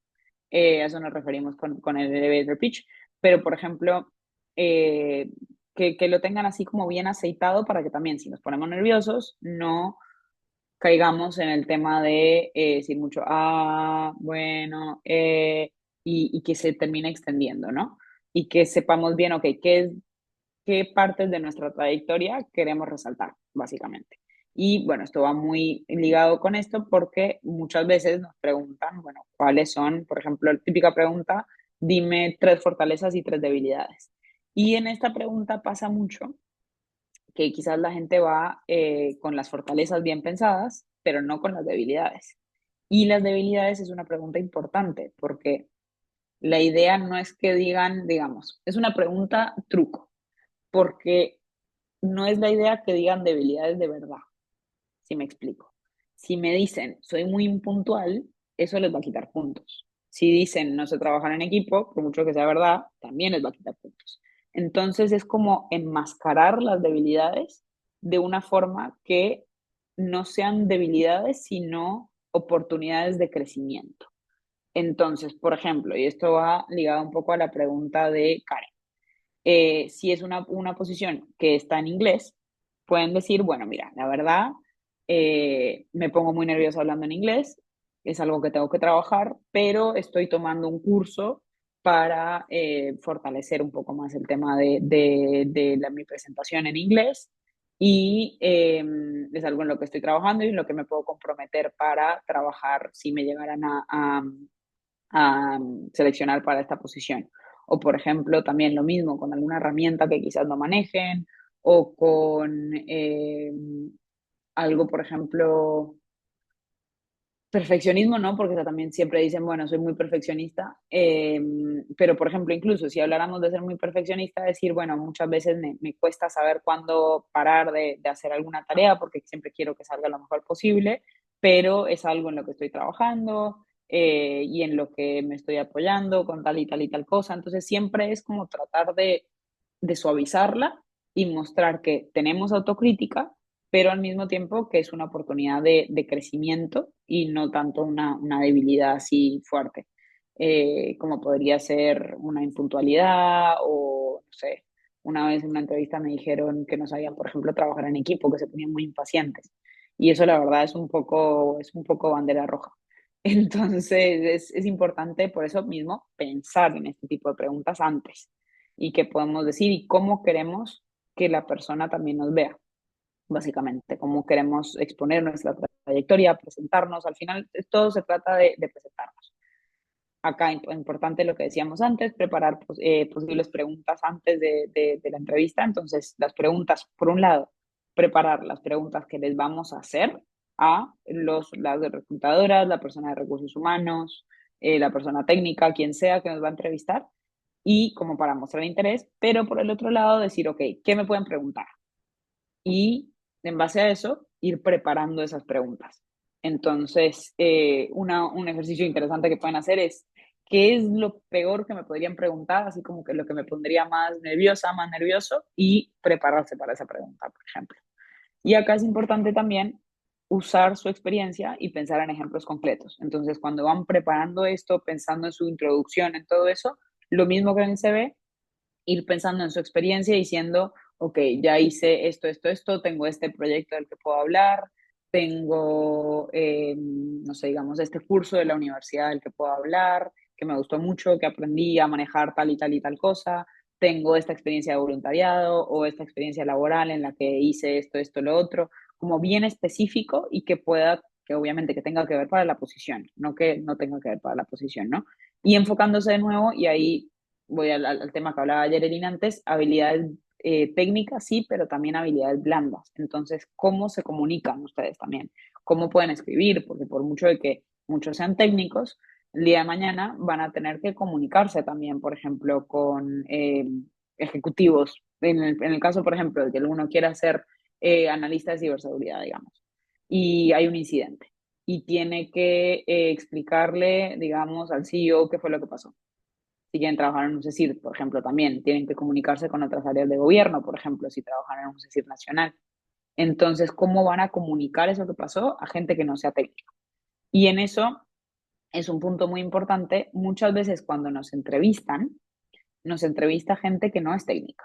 A eso nos referimos con el elevator pitch. Pero, por ejemplo, eh, que lo tengan así como bien aceitado para que también, si nos ponemos nerviosos, no caigamos en el tema de decir mucho, bueno, y que se termine extendiendo, ¿no? Y que sepamos bien, ok, qué partes de nuestra trayectoria queremos resaltar, básicamente. Y bueno, esto va muy ligado con esto porque muchas veces nos preguntan, bueno, ¿cuáles son, por ejemplo, la típica pregunta, dime 3 fortalezas y 3 debilidades? Y en esta pregunta pasa mucho que quizás la gente va con las fortalezas bien pensadas, pero no con las debilidades. Y las debilidades es una pregunta importante porque la idea no es que digan, digamos, es una pregunta truco, porque no es la idea que digan debilidades de verdad, si me explico. Si me dicen, soy muy impuntual, eso les va a quitar puntos. Si dicen, no sé trabajar en equipo, por mucho que sea verdad, también les va a quitar puntos. Entonces es como enmascarar las debilidades de una forma que no sean debilidades, sino oportunidades de crecimiento. Entonces, por ejemplo, y esto va ligado un poco a la pregunta de Karen, si es una posición que está en inglés, pueden decir, bueno, mira, la verdad, me pongo muy nerviosa hablando en inglés, es algo que tengo que trabajar, pero estoy tomando un curso para fortalecer un poco más el tema de mi presentación en inglés y es algo en lo que estoy trabajando y en lo que me puedo comprometer para trabajar si me llegaran a seleccionar para esta posición. O, por ejemplo, también lo mismo con alguna herramienta que quizás no manejen o con algo, por ejemplo, perfeccionismo, ¿no? Porque también siempre dicen, bueno, soy muy perfeccionista, pero por ejemplo, incluso si habláramos de ser muy perfeccionista, decir, bueno, muchas veces me cuesta saber cuándo parar de hacer alguna tarea porque siempre quiero que salga lo mejor posible, pero es algo en lo que estoy trabajando y en lo que me estoy apoyando con tal y tal y tal cosa. Entonces siempre es como tratar de suavizarla y mostrar que tenemos autocrítica, pero al mismo tiempo que es una oportunidad de crecimiento y no tanto una debilidad así fuerte, como podría ser una impuntualidad o, no sé, una vez en una entrevista me dijeron que no sabían, por ejemplo, trabajar en equipo, que se ponían muy impacientes. Y eso la verdad es un poco bandera roja. Entonces es importante por eso mismo pensar en este tipo de preguntas antes y qué podemos decir y cómo queremos que la persona también nos vea, básicamente, cómo queremos exponer nuestra trayectoria, presentarnos. Al final, todo se trata de presentarnos. Acá importante lo que decíamos antes, preparar posibles preguntas antes de la entrevista. Entonces, las preguntas, por un lado, preparar las preguntas que les vamos a hacer a las reclutadoras, la persona de recursos humanos, la persona técnica, quien sea que nos va a entrevistar, y como para mostrar interés, pero por el otro lado decir, ok, ¿qué me pueden preguntar? Y en base a eso, ir preparando esas preguntas. Entonces, un ejercicio interesante que pueden hacer es, ¿qué es lo peor que me podrían preguntar? Así como que lo que me pondría más nerviosa, más nervioso, y prepararse para esa pregunta, por ejemplo. Y acá es importante también usar su experiencia y pensar en ejemplos concretos. Entonces, cuando van preparando esto, pensando en su introducción, en todo eso, lo mismo que en el CV, ir pensando en su experiencia diciendo, ok, ya hice esto, tengo este proyecto del que puedo hablar, tengo, no sé, digamos, este curso de la universidad del que puedo hablar, que me gustó mucho, que aprendí a manejar tal y tal y tal cosa, tengo esta experiencia de voluntariado o esta experiencia laboral en la que hice esto, lo otro, como bien específico y que pueda, que obviamente que tenga que ver para la posición, no que no tenga que ver para la posición, ¿no? Y enfocándose de nuevo, y ahí voy al tema que hablaba Yerelin antes, habilidades técnicas sí, pero también habilidades blandas. Entonces, ¿cómo se comunican ustedes también? ¿Cómo pueden escribir? Porque por mucho de que muchos sean técnicos, el día de mañana van a tener que comunicarse también, por ejemplo, con ejecutivos. En el caso, por ejemplo, de que uno quiera ser analista de ciberseguridad, digamos, y hay un incidente y tiene que explicarle, digamos, al CEO qué fue lo que pasó. Si quieren trabajar en un CECIR, por ejemplo, también tienen que comunicarse con otras áreas de gobierno, por ejemplo, si trabajan en un CECIR nacional. Entonces, ¿cómo van a comunicar eso que pasó a gente que no sea técnica? Y en eso es un punto muy importante. Muchas veces cuando nos entrevista gente que no es técnica,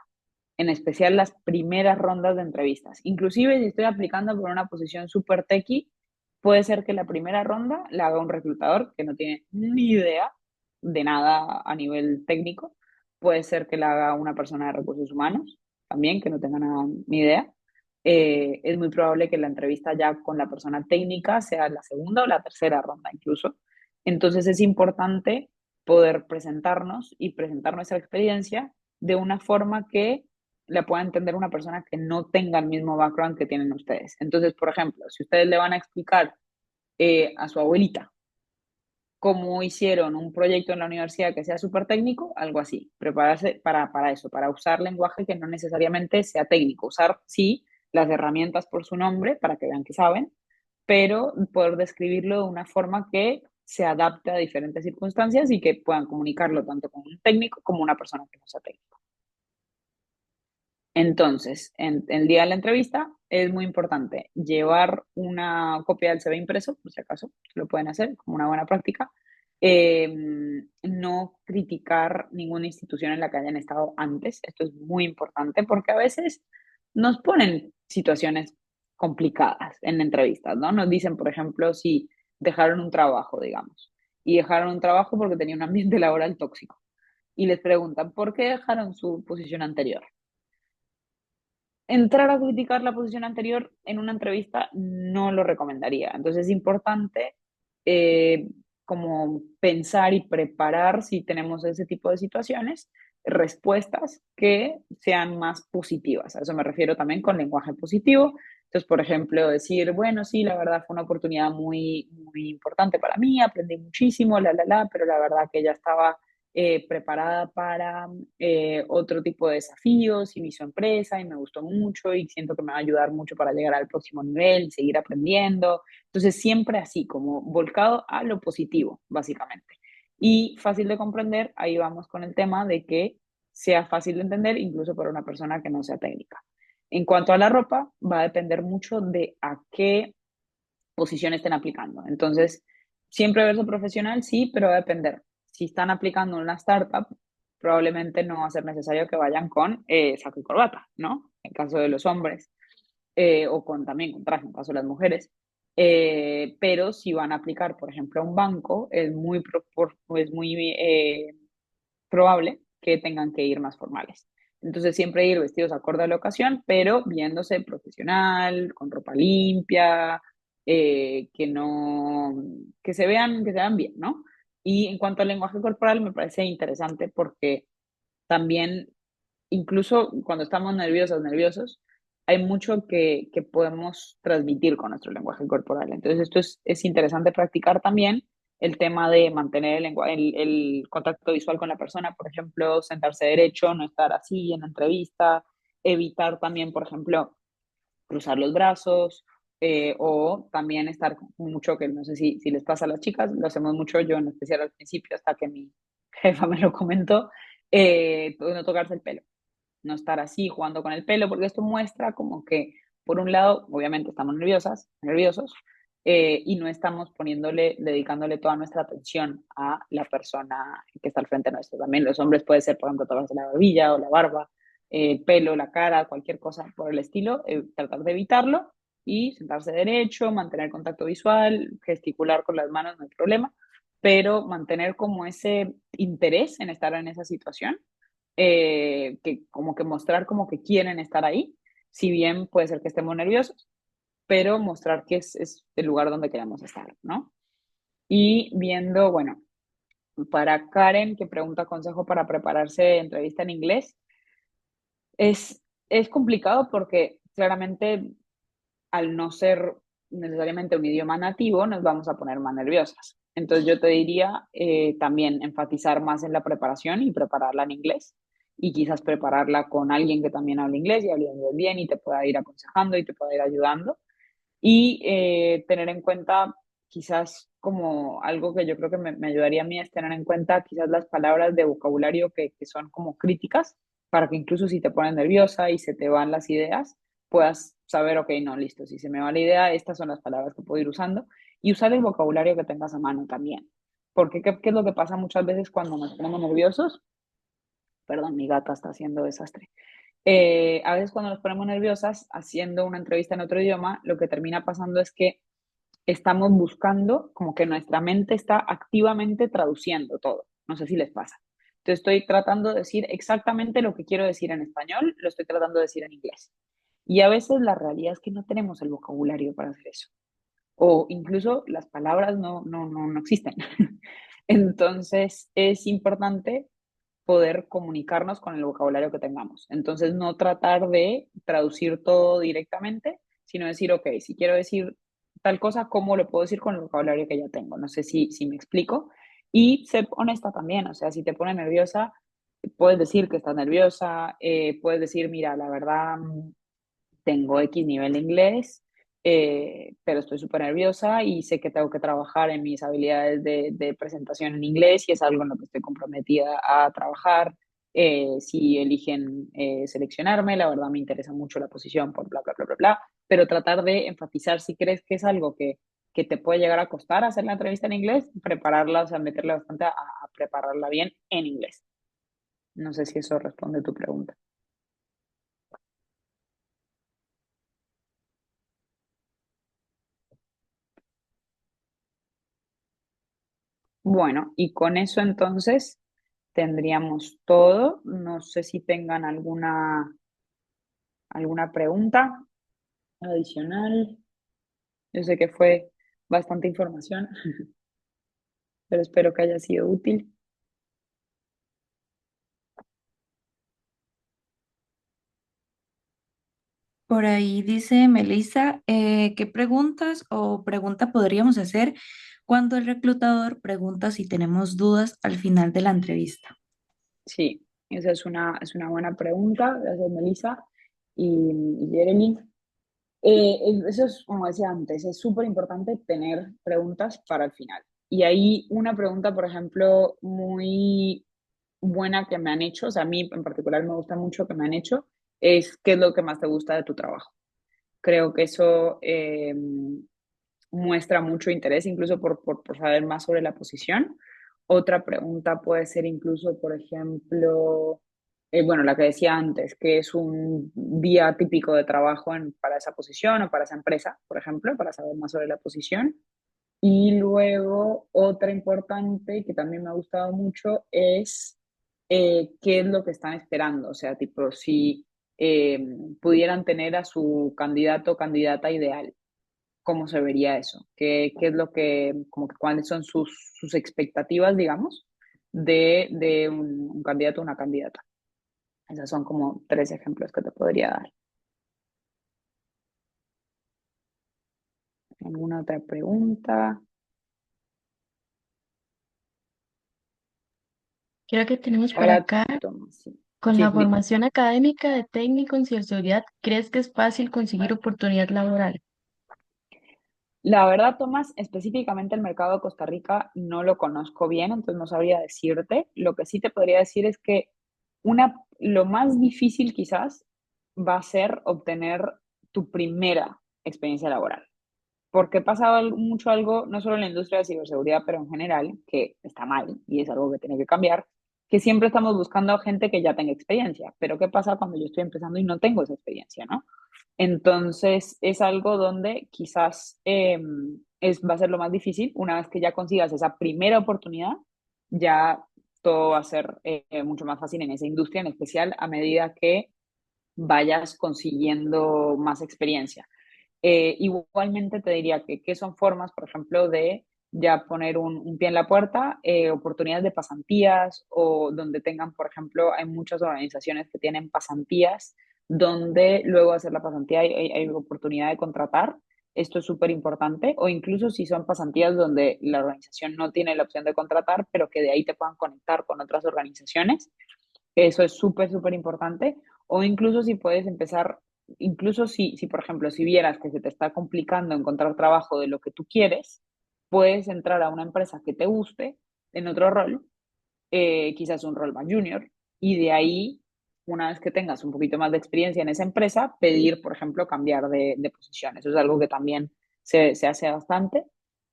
en especial las primeras rondas de entrevistas. Inclusive si estoy aplicando por una posición súper techy, puede ser que la primera ronda la haga un reclutador que no tiene ni idea de nada a nivel técnico. Puede ser que la haga una persona de recursos humanos también que no tenga nada, ni idea. Es muy probable que la entrevista ya con la persona técnica sea la segunda o la tercera ronda incluso. Entonces es importante poder presentarnos y presentar nuestra experiencia de una forma que la pueda entender una persona que no tenga el mismo background que tienen ustedes. Entonces, por ejemplo, si ustedes le van a explicar a su abuelita cómo hicieron un proyecto en la universidad que sea súper técnico, algo así, prepararse para eso, para usar lenguaje que no necesariamente sea técnico, usar, sí, las herramientas por su nombre para que vean que saben, pero poder describirlo de una forma que se adapte a diferentes circunstancias y que puedan comunicarlo tanto con un técnico como una persona que no sea técnico. Entonces, en el día de la entrevista es muy importante llevar una copia del CV impreso, por si acaso, lo pueden hacer como una buena práctica. No criticar ninguna institución en la que hayan estado antes. Esto es muy importante porque a veces nos ponen situaciones complicadas en entrevistas, ¿no? Nos dicen, por ejemplo, si dejaron un trabajo, digamos, y dejaron un trabajo porque tenía un ambiente laboral tóxico. Y les preguntan, ¿por qué dejaron su posición anterior? Entrar a criticar la posición anterior en una entrevista no lo recomendaría. Entonces es importante eh, como pensar y preparar si tenemos ese tipo de situaciones, respuestas que sean más positivas. A eso me refiero también con lenguaje positivo. Entonces, por ejemplo, decir, bueno, sí, la verdad fue una oportunidad muy, muy importante para mí, aprendí muchísimo, pero la verdad que ya estaba preparada para otro tipo de desafíos, inició empresa y me gustó mucho y siento que me va a ayudar mucho para llegar al próximo nivel y seguir aprendiendo. Entonces, siempre así, como volcado a lo positivo, básicamente. Y fácil de comprender, ahí vamos con el tema de que sea fácil de entender incluso para una persona que no sea técnica. En cuanto a la ropa, va a depender mucho de a qué posición estén aplicando. Entonces, siempre verso profesional, sí, pero va a depender. Si están aplicando en una startup, probablemente no va a ser necesario que vayan con saco y corbata, ¿no? En caso de los hombres, o con, también con traje, en caso de las mujeres. Pero si van a aplicar, por ejemplo, a un banco, es muy probable que tengan que ir más formales. Entonces, siempre ir vestidos acorde a la ocasión, pero viéndose profesional, con ropa limpia, que no, que se vean bien, ¿no? Y en cuanto al lenguaje corporal, me parece interesante porque también, incluso cuando estamos nerviosos, nerviosos, hay mucho que podemos transmitir con nuestro lenguaje corporal. Entonces, esto es interesante practicar también el tema de mantener el contacto visual con la persona, por ejemplo, sentarse derecho, no estar así en la entrevista, evitar también, por ejemplo, cruzar los brazos, o también estar mucho, que no sé si les pasa a las chicas, lo hacemos mucho yo en especial al principio, hasta que mi jefa me lo comentó, no tocarse el pelo, no estar así jugando con el pelo, porque esto muestra como que, por un lado, obviamente estamos nerviosas, nerviosos, y no estamos dedicándole toda nuestra atención a la persona que está al frente nuestro. También los hombres puede ser, por ejemplo, tocarse la barbilla o la barba, el pelo, la cara, cualquier cosa por el estilo, tratar de evitarlo y sentarse derecho, mantener contacto visual, gesticular con las manos, no hay problema, pero mantener como ese interés en estar en esa situación, que como que mostrar como que quieren estar ahí, si bien puede ser que estemos nerviosos, pero mostrar que es el lugar donde queremos estar, ¿no? Y viendo, bueno, para Karen, que pregunta consejo para prepararse de entrevista en inglés, es, es complicado porque claramente al no ser necesariamente un idioma nativo, nos vamos a poner más nerviosas. Entonces yo te diría también enfatizar más en la preparación y prepararla en inglés y quizás prepararla con alguien que también hable inglés y hable inglés bien y te pueda ir aconsejando y te pueda ir ayudando. Y tener en cuenta quizás como algo que yo creo que me ayudaría a mí es tener en cuenta quizás las palabras de vocabulario que son como críticas para que incluso si te pones nerviosa y se te van las ideas, puedas saber, ok, no, listo, si se me va la idea, estas son las palabras que puedo ir usando y usar el vocabulario que tengas a mano también. Porque ¿qué es lo que pasa muchas veces cuando nos ponemos nerviosos? Perdón, mi gata está haciendo desastre. A veces cuando nos ponemos nerviosas haciendo una entrevista en otro idioma, lo que termina pasando es que estamos buscando, como que nuestra mente está activamente traduciendo todo. No sé si les pasa. Entonces estoy tratando de decir exactamente lo que quiero decir en español, lo estoy tratando de decir en inglés. Y a veces la realidad es que no tenemos el vocabulario para hacer eso. O incluso las palabras no existen. Entonces es importante poder comunicarnos con el vocabulario que tengamos. Entonces, no tratar de traducir todo directamente, sino decir, ok, si quiero decir tal cosa, ¿cómo lo puedo decir con el vocabulario que ya tengo? No sé si me explico. Y ser honesta también, o sea, si te pone nerviosa, puedes decir que estás nerviosa, puedes decir, mira, la verdad, tengo X nivel de inglés, pero estoy súper nerviosa y sé que tengo que trabajar en mis habilidades de presentación en inglés y es algo en lo que estoy comprometida a trabajar. Si eligen seleccionarme, la verdad me interesa mucho la posición por bla, bla, bla, bla, bla, pero tratar de enfatizar si crees que es algo que te puede llegar a costar hacer la entrevista en inglés, prepararla, o sea, meterle bastante a prepararla bien en inglés. No sé si eso responde a tu pregunta. Bueno, y con eso entonces tendríamos todo. No sé si tengan alguna pregunta adicional. Yo sé que fue bastante información, pero espero que haya sido útil. Por ahí dice Melissa, ¿qué preguntas o pregunta podríamos hacer cuando el reclutador pregunta si tenemos dudas al final de la entrevista? Sí, esa es una buena pregunta. Gracias, Melissa y Jeremy. Eso es, como decía antes, es súper importante tener preguntas para el final. Y hay una pregunta, por ejemplo, muy buena que me han hecho, o sea, a mí en particular me gusta mucho que me han hecho, es ¿qué es lo que más te gusta de tu trabajo? Creo que eso muestra mucho interés, incluso por saber más sobre la posición. Otra pregunta puede ser incluso, por ejemplo, bueno, la que decía antes, que es un día típico de trabajo para esa posición o para esa empresa, por ejemplo, para saber más sobre la posición. Y luego otra importante que también me ha gustado mucho es qué es lo que están esperando. O sea, tipo, si pudieran tener a su candidato o candidata ideal, ¿cómo se vería eso? ¿Qué es lo que, como que cuáles son sus expectativas, digamos, de un candidato o una candidata? Esos son como tres ejemplos que te podría dar. ¿Alguna otra pregunta? Creo que tenemos por Ahora, acá, Tomás, sí. con Sí, la formación académica de técnico en ciberseguridad, ¿crees que es fácil conseguir oportunidad laboral? la verdad, Tomás, específicamente el mercado de Costa Rica no lo conozco bien, entonces no sabría decirte. Lo que sí te podría decir es que lo más difícil quizás va a ser obtener tu primera experiencia laboral. Porque pasa mucho algo, no solo en la industria de ciberseguridad, pero en general, que está mal y es algo que tiene que cambiar, que siempre estamos buscando a gente que ya tenga experiencia. Pero ¿qué pasa cuando yo estoy empezando y no tengo esa experiencia, ¿no? Entonces es algo donde quizás va a ser lo más difícil. Una vez que ya consigas esa primera oportunidad, ya todo va a ser mucho más fácil en esa industria, en especial a medida que vayas consiguiendo más experiencia. Igualmente te diría que son formas, por ejemplo, de ya poner un pie en la puerta, oportunidades de pasantías o donde tengan, por ejemplo, hay muchas organizaciones que tienen pasantías donde luego de hacer la pasantía hay oportunidad de contratar. Esto es súper importante. O incluso si son pasantías donde la organización no tiene la opción de contratar, pero que de ahí te puedan conectar con otras organizaciones. Eso es súper, súper importante. O incluso si puedes empezar, incluso si, por ejemplo, si vieras que se te está complicando encontrar trabajo de lo que tú quieres, puedes entrar a una empresa que te guste en otro rol, quizás un rol más junior, y de ahí, una vez que tengas un poquito más de experiencia en esa empresa, pedir, por ejemplo, cambiar de posición. Eso es algo que también se hace bastante.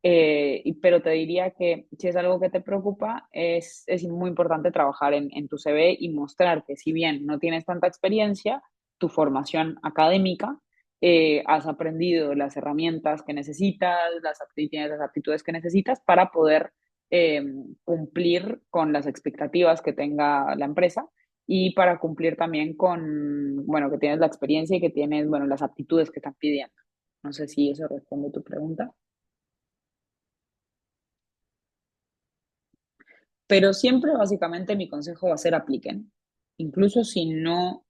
Pero te diría que si es algo que te preocupa, es muy importante trabajar en tu CV y mostrar que si bien no tienes tanta experiencia, tu formación académica, has aprendido las herramientas que necesitas, tienes las aptitudes que necesitas para poder eh, cumplir con las expectativas que tenga la empresa y para cumplir también con, bueno, que tienes la experiencia y que tienes, bueno, las aptitudes que están pidiendo. No sé si eso responde a tu pregunta. Pero siempre, básicamente, mi consejo va a ser apliquen. Incluso si no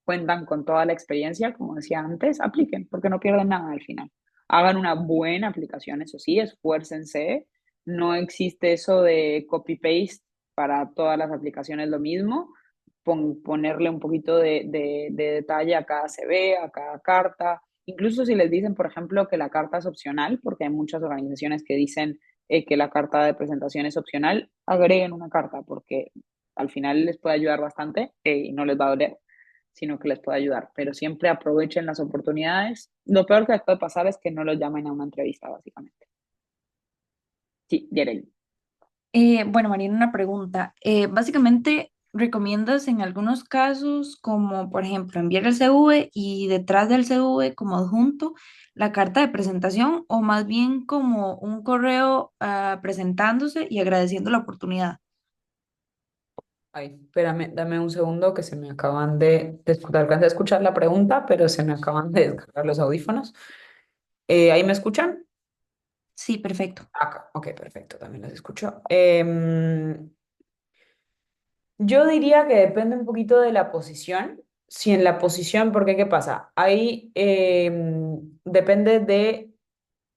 cuentan con toda la experiencia, como decía antes, apliquen, porque no pierden nada al final. Hagan una buena aplicación, eso sí, esfuércense. No existe eso de copy-paste para todas las aplicaciones lo mismo. Ponerle un poquito de detalle a cada CV, a cada carta. Incluso si les dicen, por ejemplo, que la carta es opcional, porque hay muchas organizaciones que dicen que la carta de presentación es opcional, agreguen una carta porque al final les puede ayudar bastante y no les va a doler, sino que les puede ayudar. Pero siempre aprovechen las oportunidades. Lo peor que les puede pasar es que no los llamen a una entrevista, básicamente. Sí, Yereli. Bueno, Marina, una pregunta. Básicamente, ¿recomiendas en algunos casos, como por ejemplo enviar el CV y detrás del CV como adjunto la carta de presentación o más bien como un correo presentándose y agradeciendo la oportunidad? Ay, espérame, dame un segundo que se me acaban de escuchar. Alcancé a escuchar la pregunta, pero se me acaban de descargar los audífonos. ¿Ahí me escuchan? Sí, perfecto. Acá, ok, perfecto, también los escucho. Yo diría que depende un poquito de la posición. Si en la posición, porque ¿qué pasa? Ahí depende de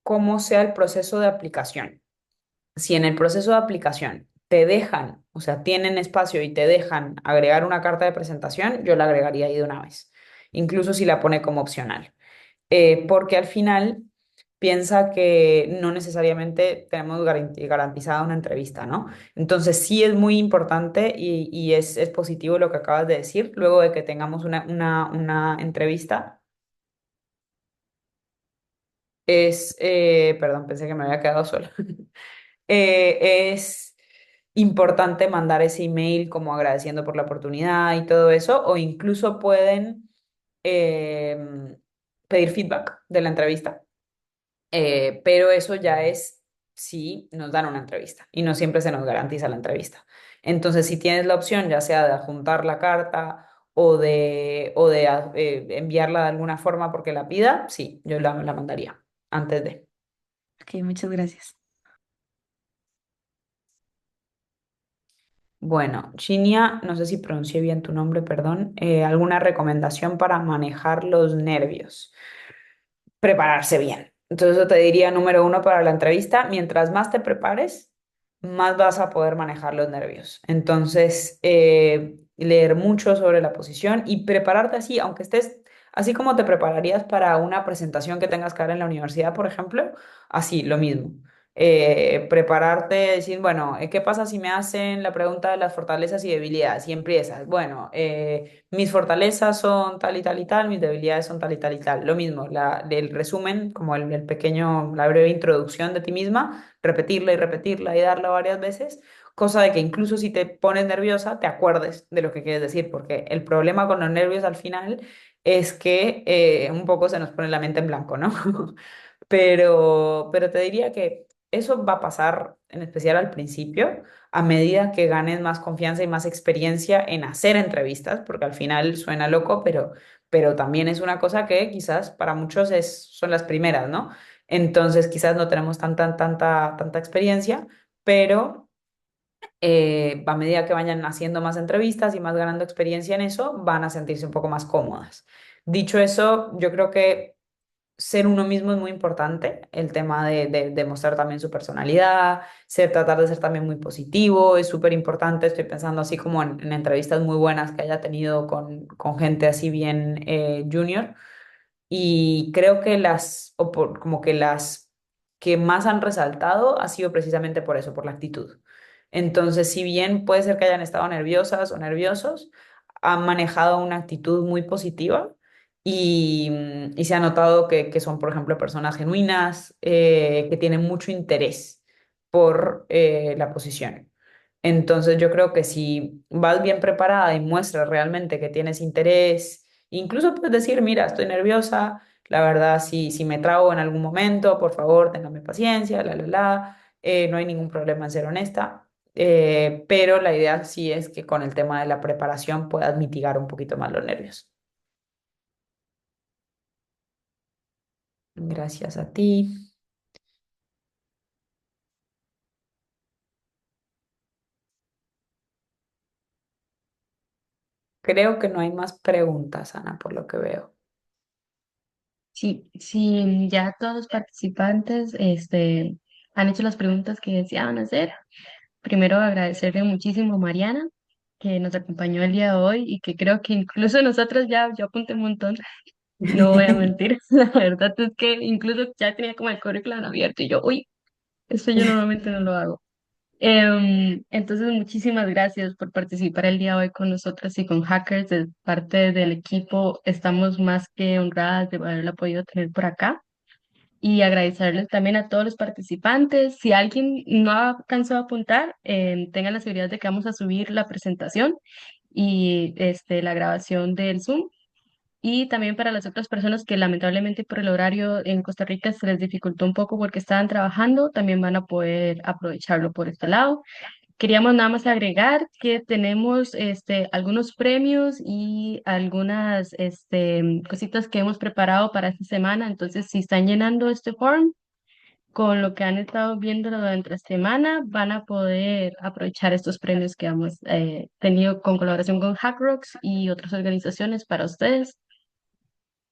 cómo sea el proceso de aplicación. Si en el proceso de aplicación te dejan, o sea, tienen espacio y te dejan agregar una carta de presentación, yo la agregaría ahí de una vez, incluso si la pone como opcional. Porque al final piensa que no necesariamente tenemos garantizada una entrevista, ¿no? Entonces sí es muy importante y es positivo lo que acabas de decir, luego de que tengamos una entrevista. Perdón, pensé que me había quedado sola. Es importante mandar ese email como agradeciendo por la oportunidad y todo eso, o incluso pueden em, pedir feedback de la entrevista, pero eso ya es si nos dan una entrevista y no siempre se nos garantiza la entrevista. Entonces, si tienes la opción, ya sea de adjuntar la carta o de enviarla de alguna forma porque la pida, sí, yo la mandaría antes de. Ok, muchas gracias. Bueno, Shinia, no sé si pronuncié bien tu nombre, perdón. ¿Alguna recomendación para manejar los nervios? Prepararse bien. Entonces, eso te diría número uno para la entrevista. Mientras más te prepares, más vas a poder manejar los nervios. Entonces, leer mucho sobre la posición y prepararte así, aunque estés, así como te prepararías para una presentación que tengas que dar en la universidad, por ejemplo, así, lo mismo. Prepararte, decir, bueno, ¿qué pasa si me hacen la pregunta de las fortalezas y debilidades? Y empiezas, bueno, mis fortalezas son tal y tal y tal, mis debilidades son tal y tal y tal. Lo mismo, el resumen, como el pequeño, la breve introducción de ti misma, repetirla y repetirla y darla varias veces, cosa de que incluso si te pones nerviosa, te acuerdes de lo que quieres decir, porque el problema con los nervios al final es que un poco se nos pone la mente en blanco, ¿no? Pero te diría que eso va a pasar en especial al principio, a medida que ganes más confianza y más experiencia en hacer entrevistas, porque al final suena loco, pero también es una cosa que quizás para muchos son las primeras, ¿no? Entonces quizás no tenemos tanta experiencia, pero a medida que vayan haciendo más entrevistas y más ganando experiencia en eso, van a sentirse un poco más cómodas. Dicho eso, yo creo que ser uno mismo es muy importante, el tema de mostrar también su personalidad, tratar de ser también muy positivo, es súper importante, estoy pensando así como en entrevistas muy buenas que haya tenido con gente así bien junior, y creo que como que las que más han resaltado ha sido precisamente por eso, por la actitud. Entonces, si bien puede ser que hayan estado nerviosas o nerviosos, han manejado una actitud muy positiva y se ha notado que son, por ejemplo, personas genuinas, que tienen mucho interés por la posición. Entonces, yo creo que si vas bien preparada y muestras realmente que tienes interés, incluso puedes decir, mira, estoy nerviosa, la verdad, si me trago en algún momento, por favor, téngame paciencia, no hay ningún problema en ser honesta, pero la idea sí es que con el tema de la preparación puedas mitigar un poquito más los nervios. Gracias a ti. Creo que no hay más preguntas, Ana, por lo que veo. Sí, sí, ya todos los participantes han hecho las preguntas que deseaban hacer. Primero agradecerle muchísimo a Mariana que nos acompañó el día de hoy y que creo que incluso nosotros ya, yo apunté un montón, no voy a mentir, la verdad es que incluso ya tenía como el currículum abierto y yo, uy, esto yo normalmente no lo hago. Entonces, muchísimas gracias por participar el día de hoy con nosotras y con Hackers. De parte del equipo, estamos más que honradas de haberla podido tener por acá y agradecerles también a todos los participantes. Si alguien no alcanzó a apuntar, tengan la seguridad de que vamos a subir la presentación y la grabación del Zoom. Y también para las otras personas que lamentablemente por el horario en Costa Rica se les dificultó un poco porque estaban trabajando, también van a poder aprovecharlo por este lado. Queríamos nada más agregar que tenemos algunos premios y algunas cositas que hemos preparado para esta semana. Entonces, si están llenando este form con lo que han estado viendo durante la semana, van a poder aprovechar estos premios que hemos tenido con colaboración con HackRocks y otras organizaciones para ustedes.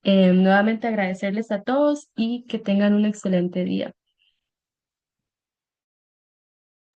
Nuevamente agradecerles a todos y que tengan un excelente día.